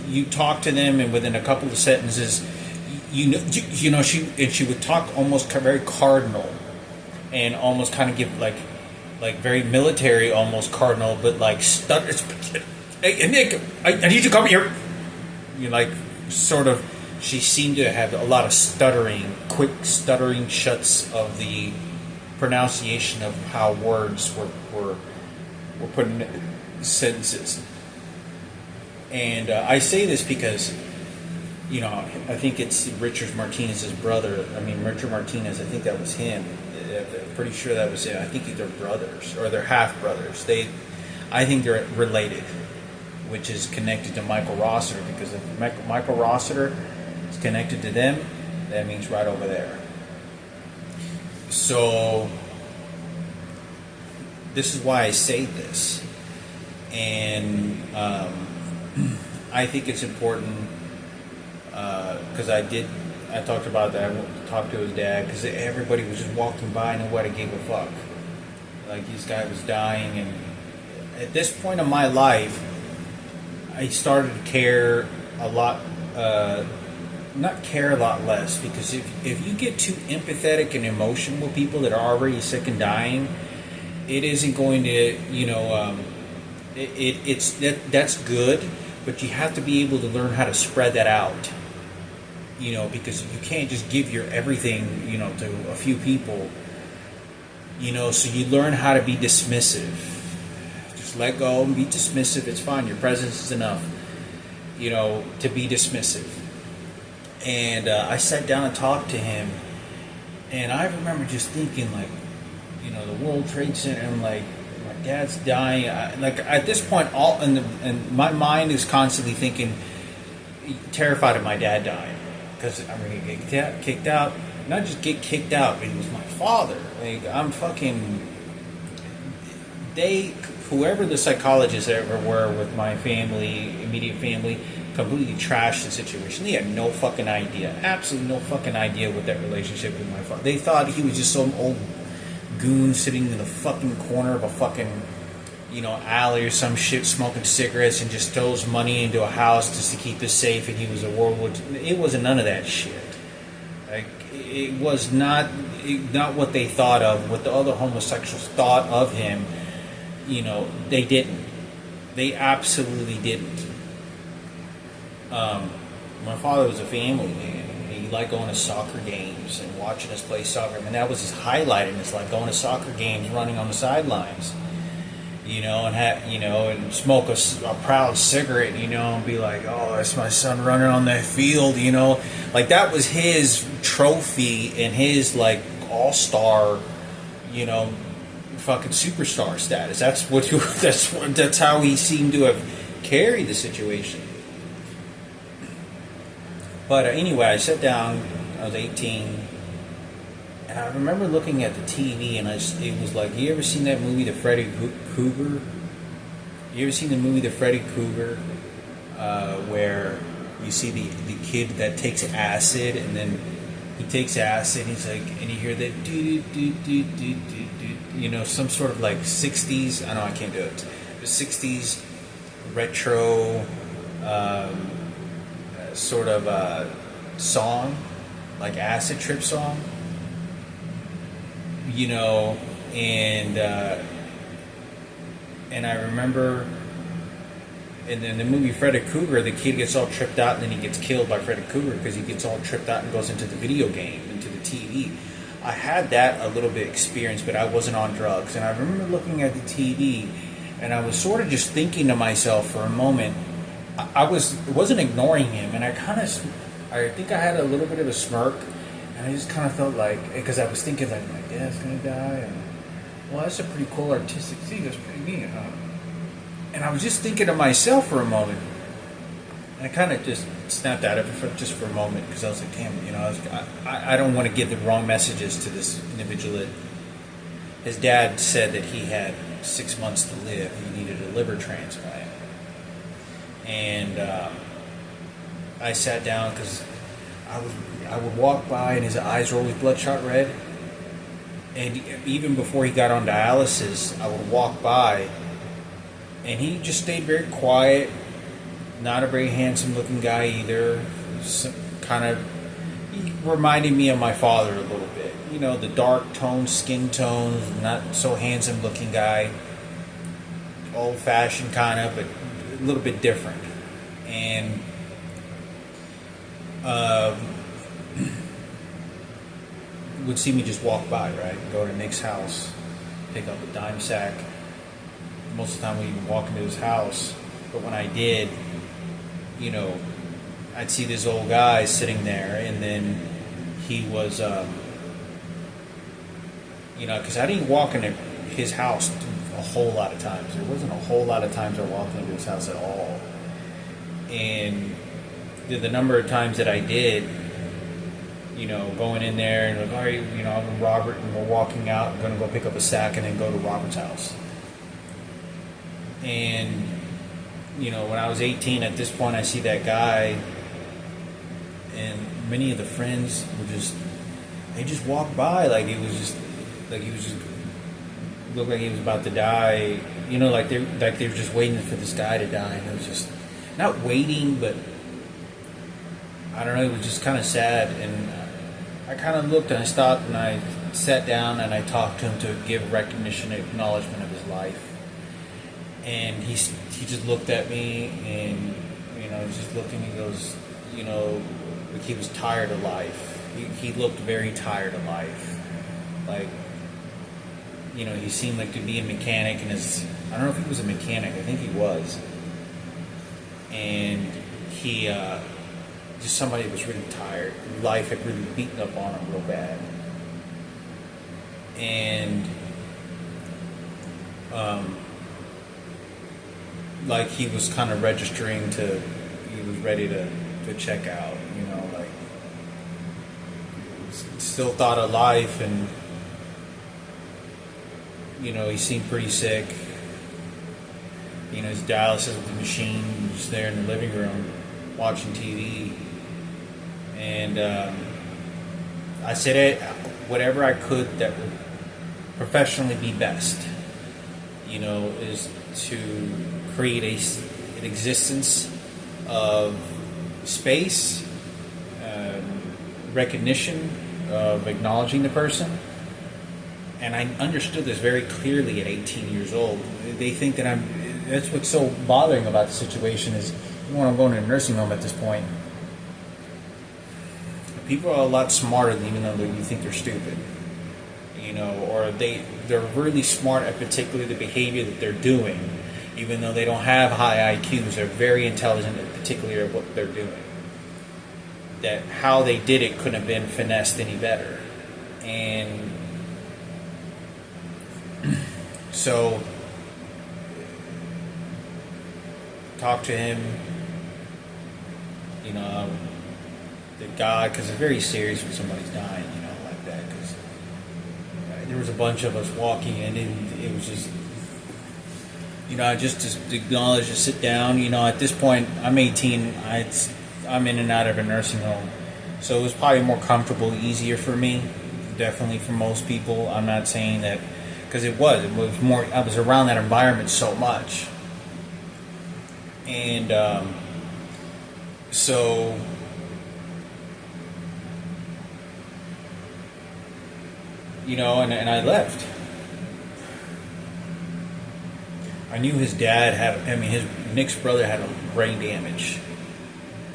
you talk to them, and within a couple of sentences, you know, she would talk almost very cardinal, and almost kind of give like very military, almost cardinal, but like stutters. Hey Nick, I need you to come here. You like sort of. She seemed to have a lot of stuttering, quick stuttering shuts of the pronunciation of how words were put in sentences. And I say this because, you know, I think it's Richard Martinez's brother. I mean, Richard Martinez, I think that was him. I'm pretty sure that was him. I think they're brothers, or they're half brothers. I think they're related, which is connected to Michael Rossiter, because if Michael Rossiter is connected to them, that means right over there. So this is why I say this, and I think it's important because I talked about that. I talked to his dad because everybody was just walking by and nobody gave a fuck. Like, this guy was dying, and at this point in my life, I started to care a lot. Not care a lot less, because if you get too empathetic and emotional with people that are already sick and dying, it isn't going to, you know, that's good, but you have to be able to learn how to spread that out. You know, because you can't just give your everything, you know, to a few people. You know, so you learn how to be dismissive. Just let go and be dismissive. It's fine. Your presence is enough, you know, to be dismissive. And I sat down and talked to him, and I remember just thinking, like, you know, the World Trade Center, and like, my dad's dying. Like, at this point, and my mind is constantly thinking, terrified of my dad dying. Because I'm going to get kicked out. Not just get kicked out, but he was my father. Like, I'm fucking... Whoever the psychologists ever were with my family, immediate family, completely trashed the situation. They had no fucking idea. Absolutely no fucking idea what that relationship with my father... They thought he was just some old goon sitting in the fucking corner of a fucking, you know, alley or some shit, smoking cigarettes, and just throws money into a house just to keep us safe, and he was a World War II. It wasn't none of that shit. Like, it was not what they thought of, what the other homosexuals thought of him. You know, they didn't. They absolutely didn't. My father was a family man. He liked going to soccer games and watching us play soccer. I mean, that was his highlight in his life, going to soccer games, running on the sidelines. and smoke a proud cigarette, and be like, oh, that's my son running on that field, like that was his trophy and his like all-star, fucking superstar status. That's how he seemed to have carried the situation. But anyway, I sat down. I was 18, and I remember looking at the TV, and it was like, you ever seen that movie, The Freddy Krueger? You ever seen the movie, The Freddy Krueger, where you see the kid that takes acid, and then he takes acid, and he's like, and you hear that do do do do do do, some sort of like 60s. I know I can't do it. The 60s retro. Sort of song, like acid trip song, and I remember in the movie Freddy Krueger, the kid gets all tripped out and then he gets killed by Freddy Krueger because he gets all tripped out and goes into the video game, into the TV. I had that a little bit experience, but I wasn't on drugs, and I remember looking at the TV, and I was sort of just thinking to myself for a moment. I wasn't ignoring him, and I think I had a little bit of a smirk, and I just kind of felt like, because I was thinking like, my dad's gonna die, and well, that's a pretty cool artistic thing. That's pretty neat, huh? And I was just thinking to myself for a moment, and I kind of just snapped out of it just for a moment, because I was like, damn, I don't want to give the wrong messages to this individual. His dad said that he had 6 months to live. He needed a liver transplant. And I sat down because I would walk by and his eyes were always bloodshot red. And even before he got on dialysis, I would walk by and he just stayed very quiet. Not a very handsome looking guy either. He reminded me of my father a little bit. The dark toned skin tones, not so handsome looking guy. Old fashioned kind of, but a little bit different. And would see me just walk by, right? Go to Nick's house, pick up a dime sack. Most of the time we even walk into his house. But when I did, I'd see this old guy sitting there, and then he was, because I didn't walk into his house a whole lot of times. There wasn't a whole lot of times I walked into his house at all. And the number of times that I did, going in there and like, all right, I'm with Robert and we're walking out, I'm going to go pick up a sack and then go to Robert's house. And, when I was 18, at this point, I see that guy, and many of the friends they just walked by like he was just looked like he was about to die, like they were just waiting for this guy to die, and it was just not waiting, but I don't know, it was just kind of sad. And I kind of looked and I stopped and I sat down and I talked to him to give recognition and acknowledgement of his life. And he just looked at me, and he was just looking. He goes, like he was tired of life. He looked very tired of life. Like, he seemed like to be a mechanic, and I don't know if he was a mechanic. I think he was. And he just somebody that was really tired. Life had really beaten up on him real bad. And like he was kind of registering he was ready to check out, like still thought of life, and he seemed pretty sick. His dialysis with the machine, just there in the living room watching TV. And I said whatever I could that would professionally be best, is to create an existence of space, recognition of acknowledging the person. And I understood this very clearly at 18 years old. They think that that's what's so bothering about the situation is, when I'm going to a nursing home at this point, people are a lot smarter than even though you think they're stupid. Or they're really smart at particularly the behavior that they're doing, even though they don't have high IQs. They're very intelligent, particularly at what they're doing. That how they did it couldn't have been finessed any better, and so talk to him. The God, because it's very serious when somebody's dying, like that. Because there was a bunch of us walking, and it was just, just to acknowledge, to sit down. At this point, I'm 18. I'm in and out of a nursing home, so it was probably more comfortable, easier for me. Definitely for most people. I'm not saying that, because it was more. I was around that environment so much, and so. And I left. I knew his dad Nick's brother had a brain damage.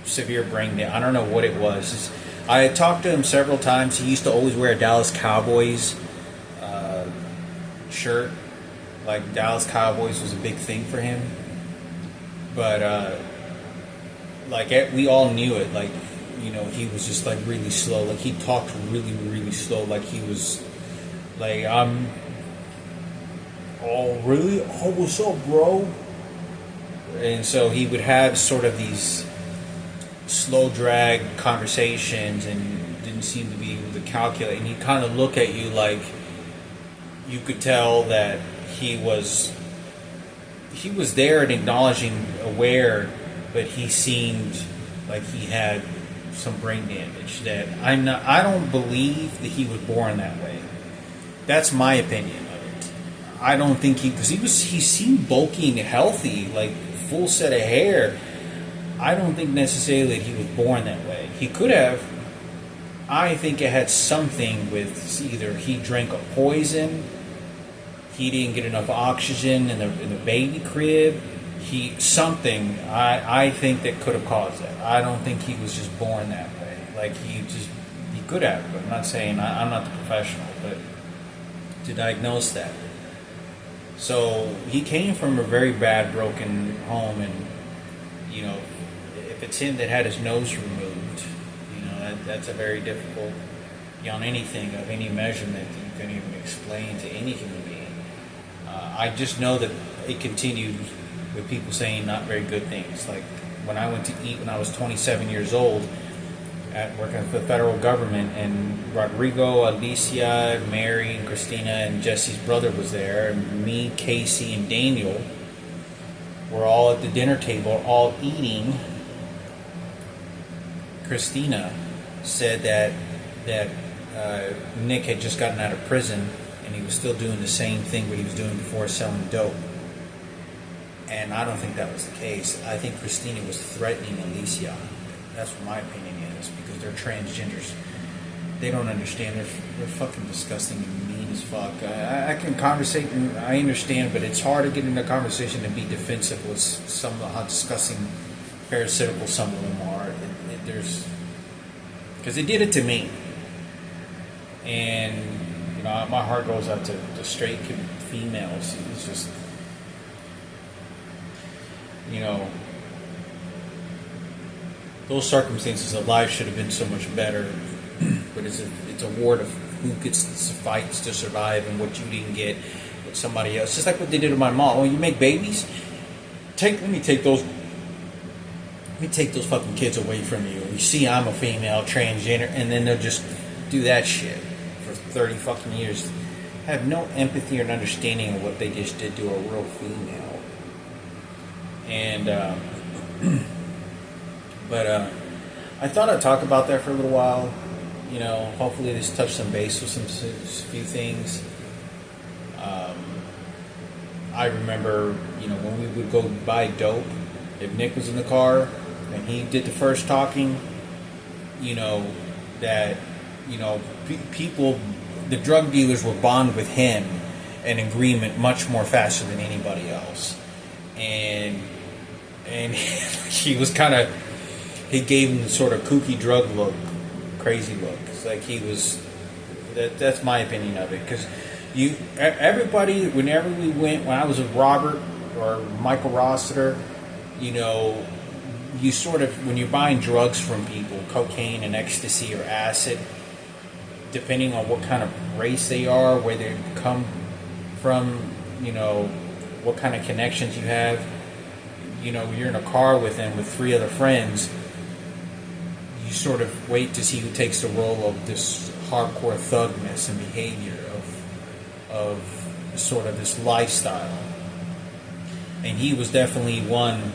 Severe brain damage. I don't know what it was. I had talked to him several times. He used to always wear a Dallas Cowboys shirt. Like, Dallas Cowboys was a big thing for him. But, we all knew it. Like, he was just, like, really slow. Like, he talked really, really slow. Like, he was... Like, oh, really? Oh, what's up, bro? And so he would have sort of these slow drag conversations and didn't seem to be able to calculate. And he'd kind of look at you like you could tell that he was there and acknowledging, aware, but he seemed like he had some brain damage. That I don't believe that he was born that way. That's my opinion of it. I don't think because he seemed bulky and healthy, like full set of hair. I don't think necessarily that he was born that way. He could have. I think it had something with either he drank a poison, he didn't get enough oxygen in the baby crib, something. I think that could have caused that. I don't think he was just born that way. Like he could have. But I'm not saying I'm not the professional, but to diagnose that. So he came from a very bad, broken home, and if it's him that had his nose removed, that's a very difficult, on anything of any measurement that you can even explain to any human being. I just know that it continued with people saying not very good things. Like when I went to eat when I was 27 years old, at working for the federal government, and Rodrigo, Alicia, Mary, and Christina, and Jesse's brother was there, and me, Casey, and Daniel were all at the dinner table, all eating. Christina said that Nick had just gotten out of prison, and he was still doing the same thing what he was doing before, selling dope. And I don't think that was the case. I think Christina was threatening Alicia. That's what my opinion is, because they're transgenders. They don't understand. They're fucking disgusting and mean as fuck. I can conversate, and I understand, but it's hard to get into a conversation and be defensive with some of how disgusting, parasitical some of them are. Because they did it to me. And, my heart goes out to straight females. It's just, those circumstances of life should have been so much better, but it's a war of who gets to fight to survive and what you didn't get with somebody else. Just like what they did to my mom. When you make babies, let me take those fucking kids away from you. You see, I'm a female transgender, and then they'll just do that shit for 30 fucking years. Have no empathy or understanding of what they just did to a real female. And but I thought I'd talk about that for a little while. Hopefully this touched some base with some few things. I remember, when we would go buy dope, if Nick was in the car and he did the first talking, that, people, the drug dealers would bond with him in agreement much more faster than anybody else. And he was he gave him the sort of kooky drug look, crazy look. It's like he was, that's my opinion of it. Because, Everybody, whenever we went, when I was with Robert or Michael Rossiter, you know, you sort of, when you're buying drugs from people, cocaine and ecstasy or acid, depending on what kind of race they are, where they come from, you know, what kind of connections you have, you know, you're in a car with them with 3 other friends, you sort of wait to see who takes the role of this hardcore thugness and behavior of sort of this lifestyle. And he was definitely one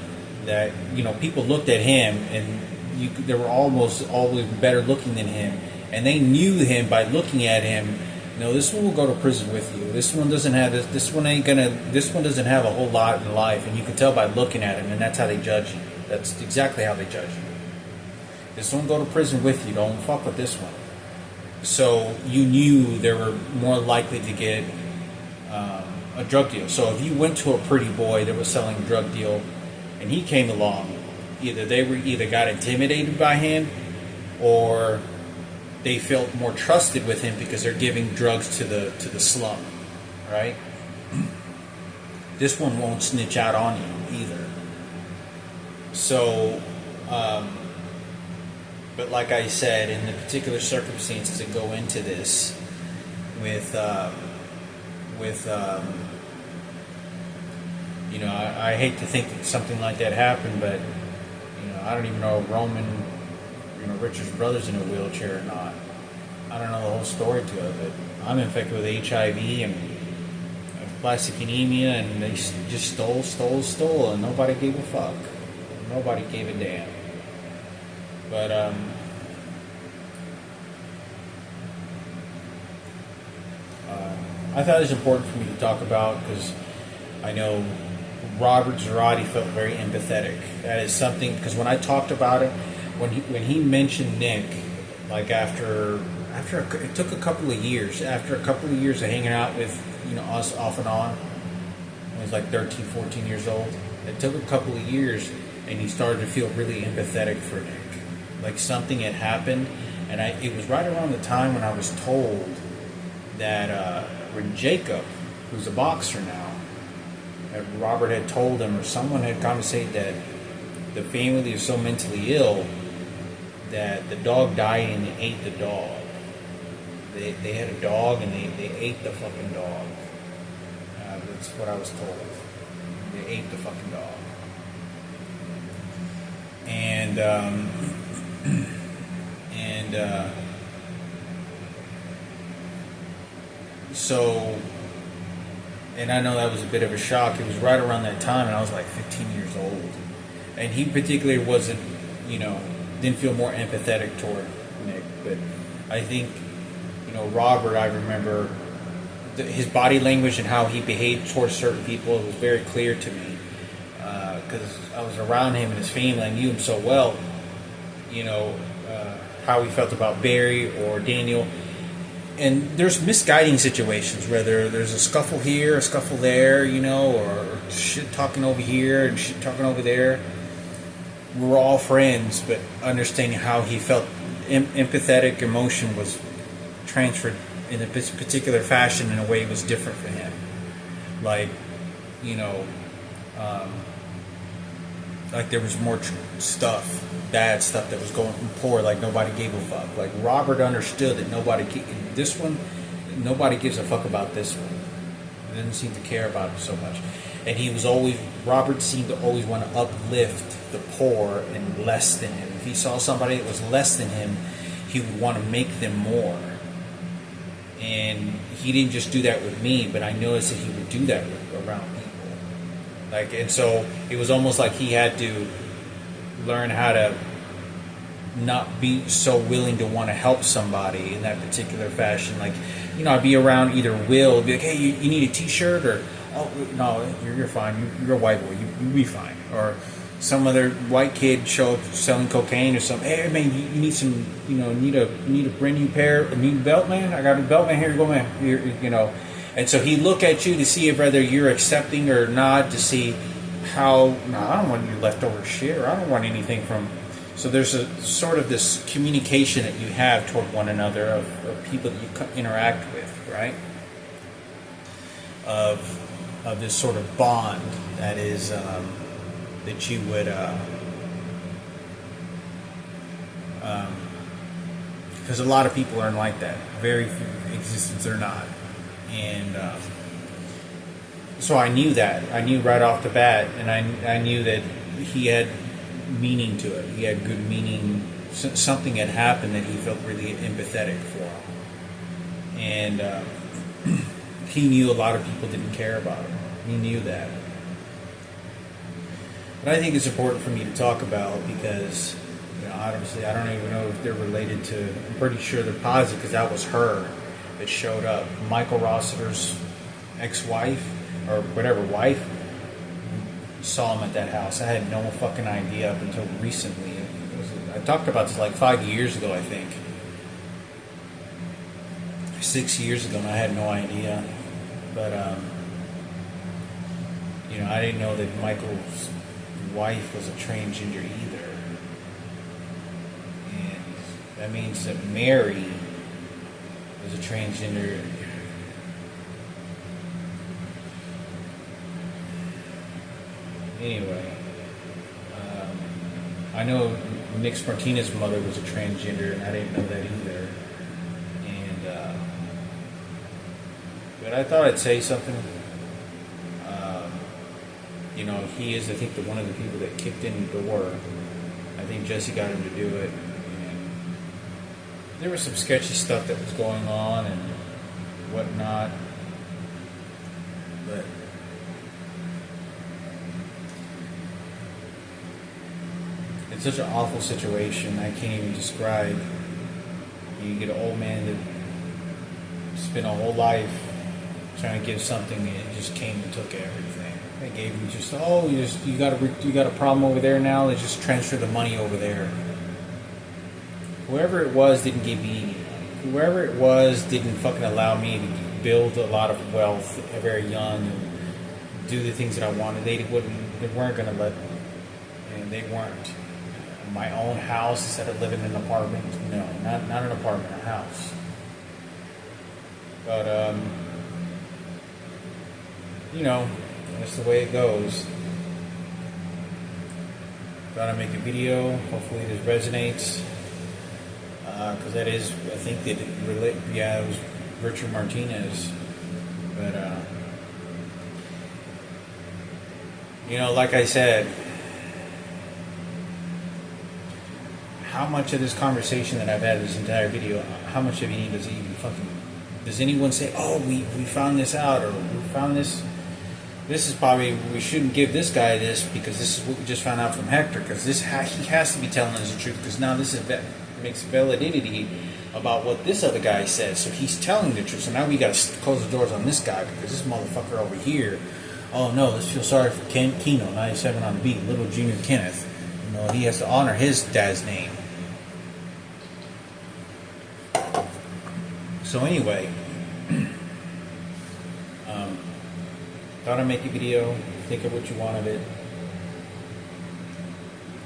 that, you know, people looked at him and they were almost always better looking than him, and they knew him by looking at him. No, this one will go to prison with you. This one doesn't have this. This one ain't gonna. This one doesn't have a whole lot in life, and you can tell by looking at him, and that's how they judge you. That's exactly how they judge you. This one will go to prison with you. Don't fuck with this one. So you knew they were more likely to get a drug deal. So if you went to a pretty boy that was selling a drug deal, and he came along, either got intimidated by him, or they felt more trusted with him because they're giving drugs to the slum, right? This one won't snitch out on you either. So, but like I said, in the particular circumstances that go into this, with you know, I hate to think that something like that happened, but you know, I don't even know if Richard's brother's in a wheelchair or not. I don't know the whole story to it, but I'm infected with HIV and plastic anemia, and they just stole, and nobody gave a fuck. Nobody gave a damn. But I thought it was important for me to talk about, because I know Robert Zarate felt very empathetic. That is something, because when I talked about it, when he mentioned Nick, like after it took a couple of years, after a couple of years of hanging out with, you know, us off and on, I was like 13, 14 years old. It took a couple of years, and he started to feel really empathetic for Nick. Like something had happened, and it was right around the time when I was told that when Jacob, who's a boxer now, that Robert had told him, or someone had conversated, that the family is so mentally ill that the dog died and they ate the dog. They had a dog and they ate the fucking dog. That's what I was told. They ate the fucking dog. And so, and I know that was a bit of a shock. It was right around that time, and I was like 15 years old. And he particularly wasn't, you know, didn't feel more empathetic toward Nick. But I think, you know, Robert, I remember his body language and how he behaved towards certain people. It was very clear to me, because I was around him and his family. I knew him so well, you know, how he felt about Barry or Daniel. And there's misguiding situations, whether there's a scuffle here, a scuffle there, you know, or shit talking over here and shit talking over there. We were all friends, but understanding how he felt, empathetic emotion was transferred in a particular fashion, in a way it was different for him. Like, you know, like there was more stuff, bad stuff that was going poor, like nobody gave a fuck. Like Robert understood that nobody gives a fuck about this one. He didn't seem to care about it so much. And Robert seemed to always want to uplift the poor and less than him. If he saw somebody that was less than him, he would want to make them more. And he didn't just do that with me, but I noticed that he would do that around people. Like, and so it was almost like he had to learn how to not be so willing to want to help somebody in that particular fashion. Like, you know, I'd be around either Will, be like, hey, you need a t-shirt, or, oh, no, you're fine, you're a white boy, you'll be fine. Or some other white kid show up selling cocaine or something. Hey, man, you need some, you know, need a brand new pair, need a belt, man? I got a belt, man, here you go, man. You know. And so he'd look at you to see if whether you're accepting or not, to see how, no, I don't want your leftover shit, or I don't want anything from. So there's a sort of this communication that you have toward one another of people that you interact with, right? of this sort of bond that is that you would because a lot of people aren't like that. Very few existence are not, and so I knew that. I knew right off the bat, and I knew that he had meaning to it. He had good meaning. Something had happened that he felt really empathetic for, and he knew a lot of people didn't care about him. He knew that. But I think it's important for me to talk about because, obviously, I don't even know if they're related to. I'm pretty sure they're positive because that was her that showed up. Michael Rossiter's ex-wife or whatever wife saw him at that house. I had no fucking idea up until recently. I talked about this like 5 years ago, I think. 6 years ago, and I had no idea. But I didn't know that Michael's wife was a transgender either. And that means that Mary was a transgender. Anyway, I know Nick Martinez's mother was a transgender, and I didn't know that either. And but I thought I'd say something. He is, I think, one of the people that kicked in the door. I think Jesse got him to do it. And there was some sketchy stuff that was going on and whatnot. But it's such an awful situation I can't even describe. You get an old man that spent a whole life trying to give something, and it just came and took everything. They gave him you got a problem over there now. Let's just transfer the money over there. Whoever it was didn't give me. Whoever it was didn't fucking allow me to build a lot of wealth very young and do the things that I wanted. They weren't going to let, and they weren't. My own house instead of living in an apartment. No, not an apartment, a house. But that's the way it goes. Thought I'd make a video. Hopefully this resonates. Because that is, I think that it was Richard Martinez. But, like I said, how much of this conversation that I've had this entire video, how much of any does it even does anyone say, oh, we found this out, or we found this? This is probably, we shouldn't give this guy this because this is what we just found out from Hector, because he has to be telling us the truth, because now this makes validity about what this other guy says. So he's telling the truth. So now we got to close the doors on this guy because this motherfucker over here, oh no, let's feel sorry for Keno, 97 on the beat, little Junior Kenneth. He has to honor his dad's name. So anyway, thought I'd make a video, think of what you want of it.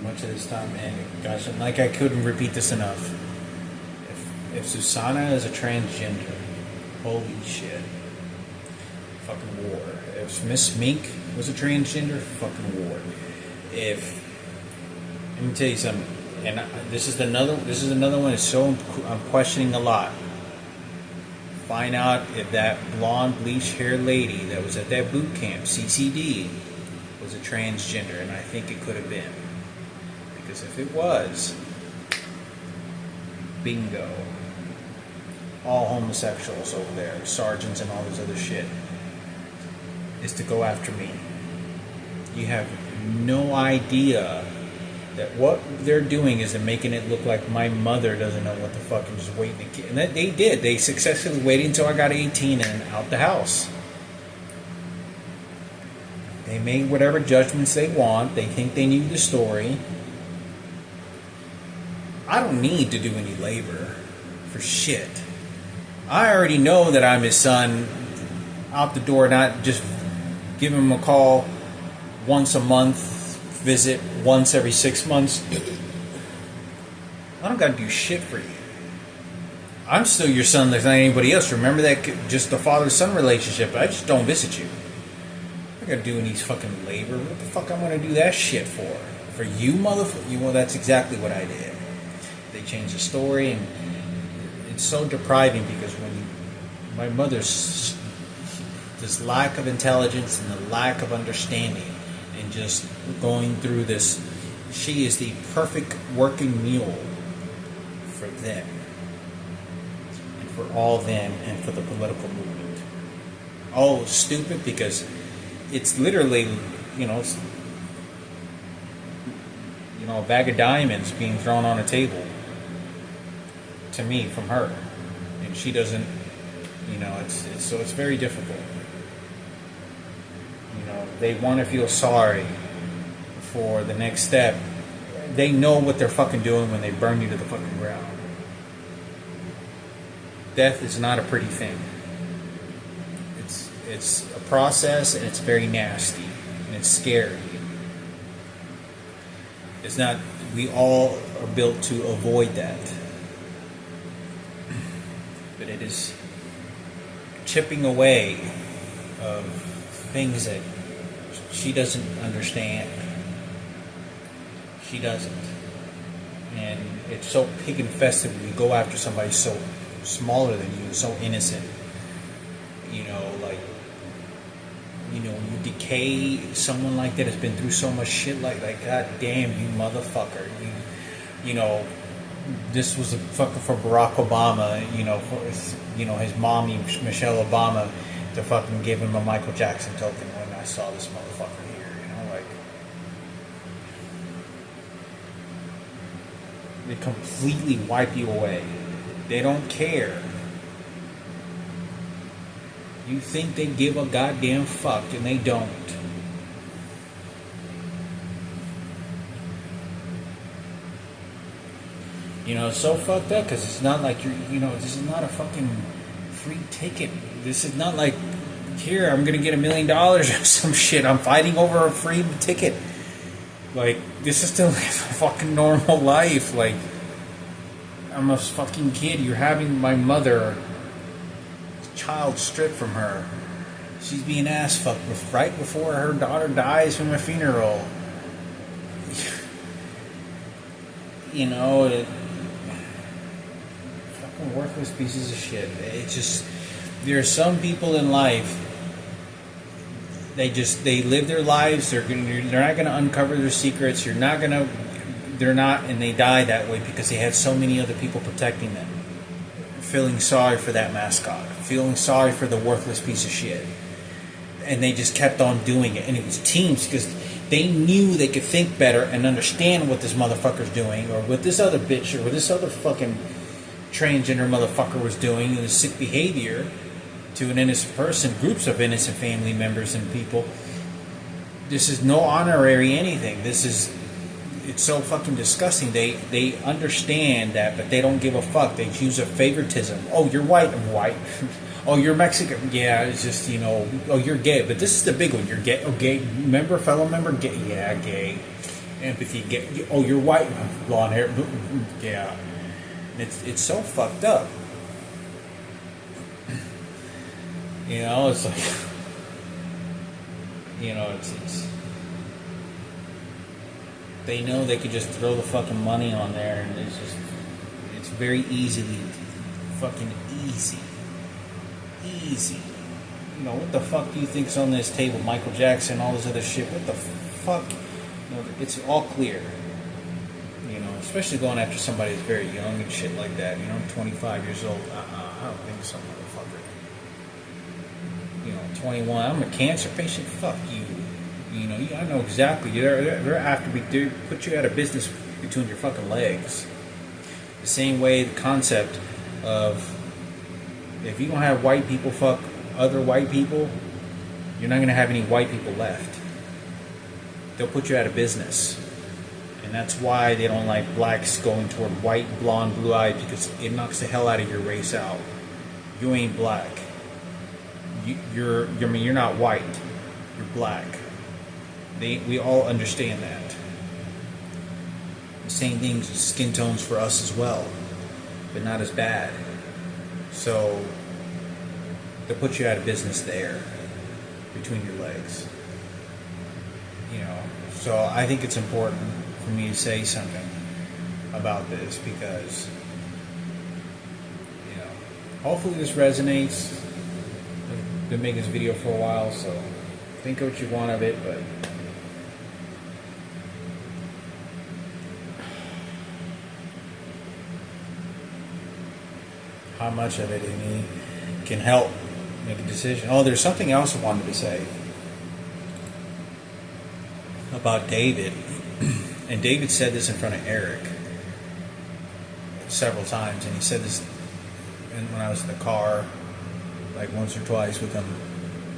Much of this time, and gosh, like I couldn't repeat this enough. If Susanna is a transgender, holy shit, fucking war. If Miss Mink was a transgender, fucking war. Let me tell you something, and this is another one that's so I'm questioning a lot. Find out if that blonde bleach haired lady that was at that boot camp, CCD, was a transgender, and I think it could have been. Because if it was, bingo. All homosexuals over there, sergeants and all this other shit, is to go after me. You have no idea that what they're doing is they're making it look like my mother doesn't know what the fuck and just waiting to get. And that they did. They successfully waited until I got 18 and out the house. They made whatever judgments they want. They think they knew the story. I don't need to do any labor for shit. I already know that I'm his son out the door, not just give him a call once a month, visit once every 6 months. I don't gotta do shit for you. I'm still your son like anybody else. Remember that, just the father-son relationship. I just don't visit you. I gotta do any fucking labor. What the fuck I'm gonna do that shit for? For you, motherfucker? You know, that's exactly what I did. They changed the story, and it's so depriving because my mother's this lack of intelligence and the lack of understanding, and just going through this. She is the perfect working mule for them, and for all them, and for the political movement. Oh, stupid, because it's literally, a bag of diamonds being thrown on a table to me from her, and she doesn't. It's very difficult. They want to feel sorry for the next step. They know what they're fucking doing when they burn you to the fucking ground. Death is not a pretty thing. It's a process, and it's very nasty, and it's scary. It's not. We all are built to avoid that, but it is chipping away of things that she doesn't understand. She doesn't. And it's so pig infested when you go after somebody so smaller than you, so innocent. When you decay someone like that has been through so much shit, like god damn you motherfucker. This was a fucking for Barack Obama, for his mommy, Michelle Obama, to fucking give him a Michael Jackson token when I saw this motherfucker here, They completely wipe you away. They don't care. You think they give a goddamn fuck, and they don't. It's so fucked up because it's not like this is not a fucking free ticket. This is not like, here, I'm going to get $1 million or some shit. I'm fighting over a free ticket. Like, this is to live a fucking normal life. Like, I'm a fucking kid. You're having my mother, child stripped from her. She's being ass fucked right before her daughter dies from a funeral. Fucking worthless pieces of shit. It's just, there are some people in life, they live their lives. They're not gonna uncover their secrets. They're not, and they die that way because they had so many other people protecting them. Feeling sorry for that mascot, feeling sorry for the worthless piece of shit, and they just kept on doing it. And it was teams because they knew they could think better and understand what this motherfucker's doing, or what this other bitch, or what this other fucking transgender motherfucker was doing, and his sick behavior to an innocent person, groups of innocent family members and people. This is no honorary anything. It's so fucking disgusting. They understand that, but they don't give a fuck. They use a favoritism. Oh, you're white, I'm white. Oh, you're Mexican. Yeah, it's just, oh, you're gay. But this is the big one. You're gay. Oh, gay. Fellow member? Gay. Yeah, gay. Empathy. Gay. Oh, you're white. Blonde hair. Yeah. It's so fucked up. It's like, it's they know they could just throw the fucking money on there, and it's very easily, fucking easy. What the fuck do you think's on this table? Michael Jackson, all this other shit. What the fuck? It's all clear. Especially going after somebody that's very young and shit like that. 25 years old. I don't think so, motherfucker. 21. I'm a cancer patient. Fuck you. I know exactly. They're after me. They put you out of business between your fucking legs. The same way the concept of, if you don't have white people fuck other white people, you're not going to have any white people left. They'll put you out of business. And that's why they don't like blacks going toward white, blonde, blue-eyed, because it knocks the hell out of your race out. You ain't black. You're not white. You're black. We all understand that. The same things, skin tones for us as well, but not as bad. So they'll put you out of business there, between your legs. You know, so I think it's important for me to say something about this because, you know, hopefully this resonates. I've been making this video for a while, so think of what you want of it, but how much of it can help make a decision. Oh, there's something else I wanted to say about David. And David said this in front of Eric several times, and he said this when I was in the car, like once or twice with him.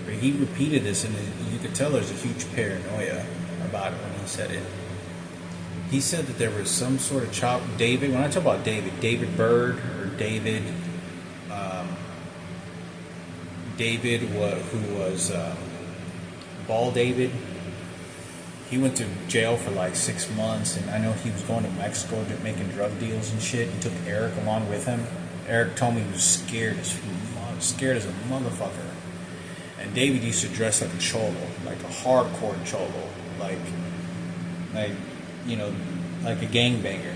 But he repeated this, and you could tell there's a huge paranoia about it when he said it. He said that there was some sort of David, when I talk about David Bird, or David, who was Ball David. He went to jail for like 6 months, and I know he was going to Mexico making drug deals and shit. He took Eric along with him. Eric told me he was scared as a motherfucker. And David used to dress like a cholo, like a hardcore cholo, like you know, like a gangbanger,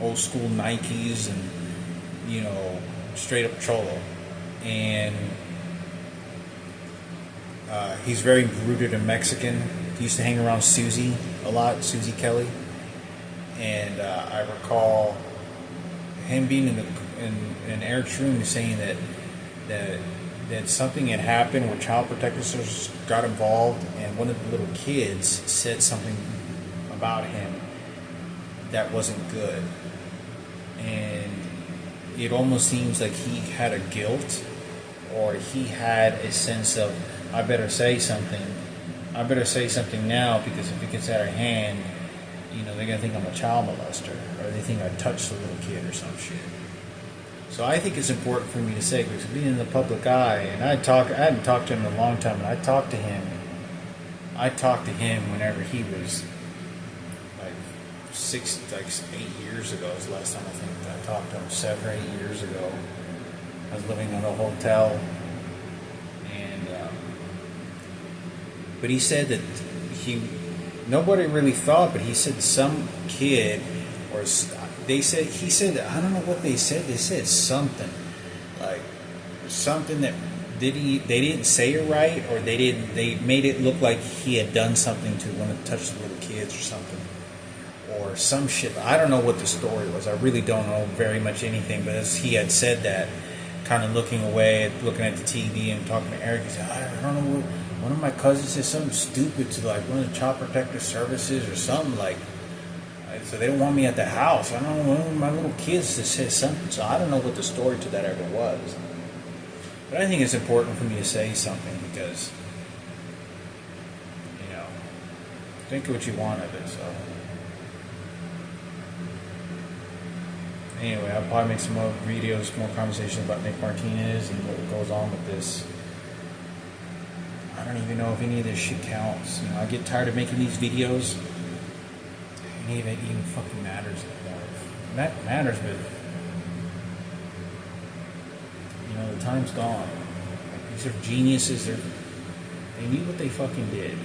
old school Nikes, and you know, straight up cholo. And he's very rooted in Mexican. He used to hang around Susie a lot, Susie Kelly, and I recall him being in Eric's room saying that something had happened where Child Protective Services got involved, and one of the little kids said something about him that wasn't good, and it almost seems like he had a guilt, or he had a sense of, I better say something now, because if it gets out of hand, you know, they're going to think I'm a child molester, or they think I touched the little kid or some shit. So I think it's important for me to say, because being in the public eye, and I hadn't talked to him in a long time, and I talked to him whenever he was like 8 years ago is the last time I think I talked to him, 7 or 8 years ago. I was living in a hotel, and but he said that nobody really thought, but he said some kid, or he said, I don't know what they said. They said something that they didn't say it right, or they made it look like he had done something to want to touch the little kids or something, or some shit. I don't know what the story was. I really don't know very much anything, but as he had said that, kind of looking away, looking at the TV and talking to Eric, he said, I don't know what. One of my cousins said something stupid to like one of the Child Protective Services or something, like, so they don't want me at the house. I don't know, one of my little kids just said something, so I don't know what the story to that ever was. But I think it's important for me to say something because, you know, think of what you want of it, so. Anyway, I'll probably make some more videos, more conversations about Nick Martinez and what goes on with this. I don't even know if any of this shit counts. You know, I get tired of making these videos. Any of it even fucking matters anymore. That matters, but you know, the time's gone. Like, these are geniuses. They knew what they fucking did.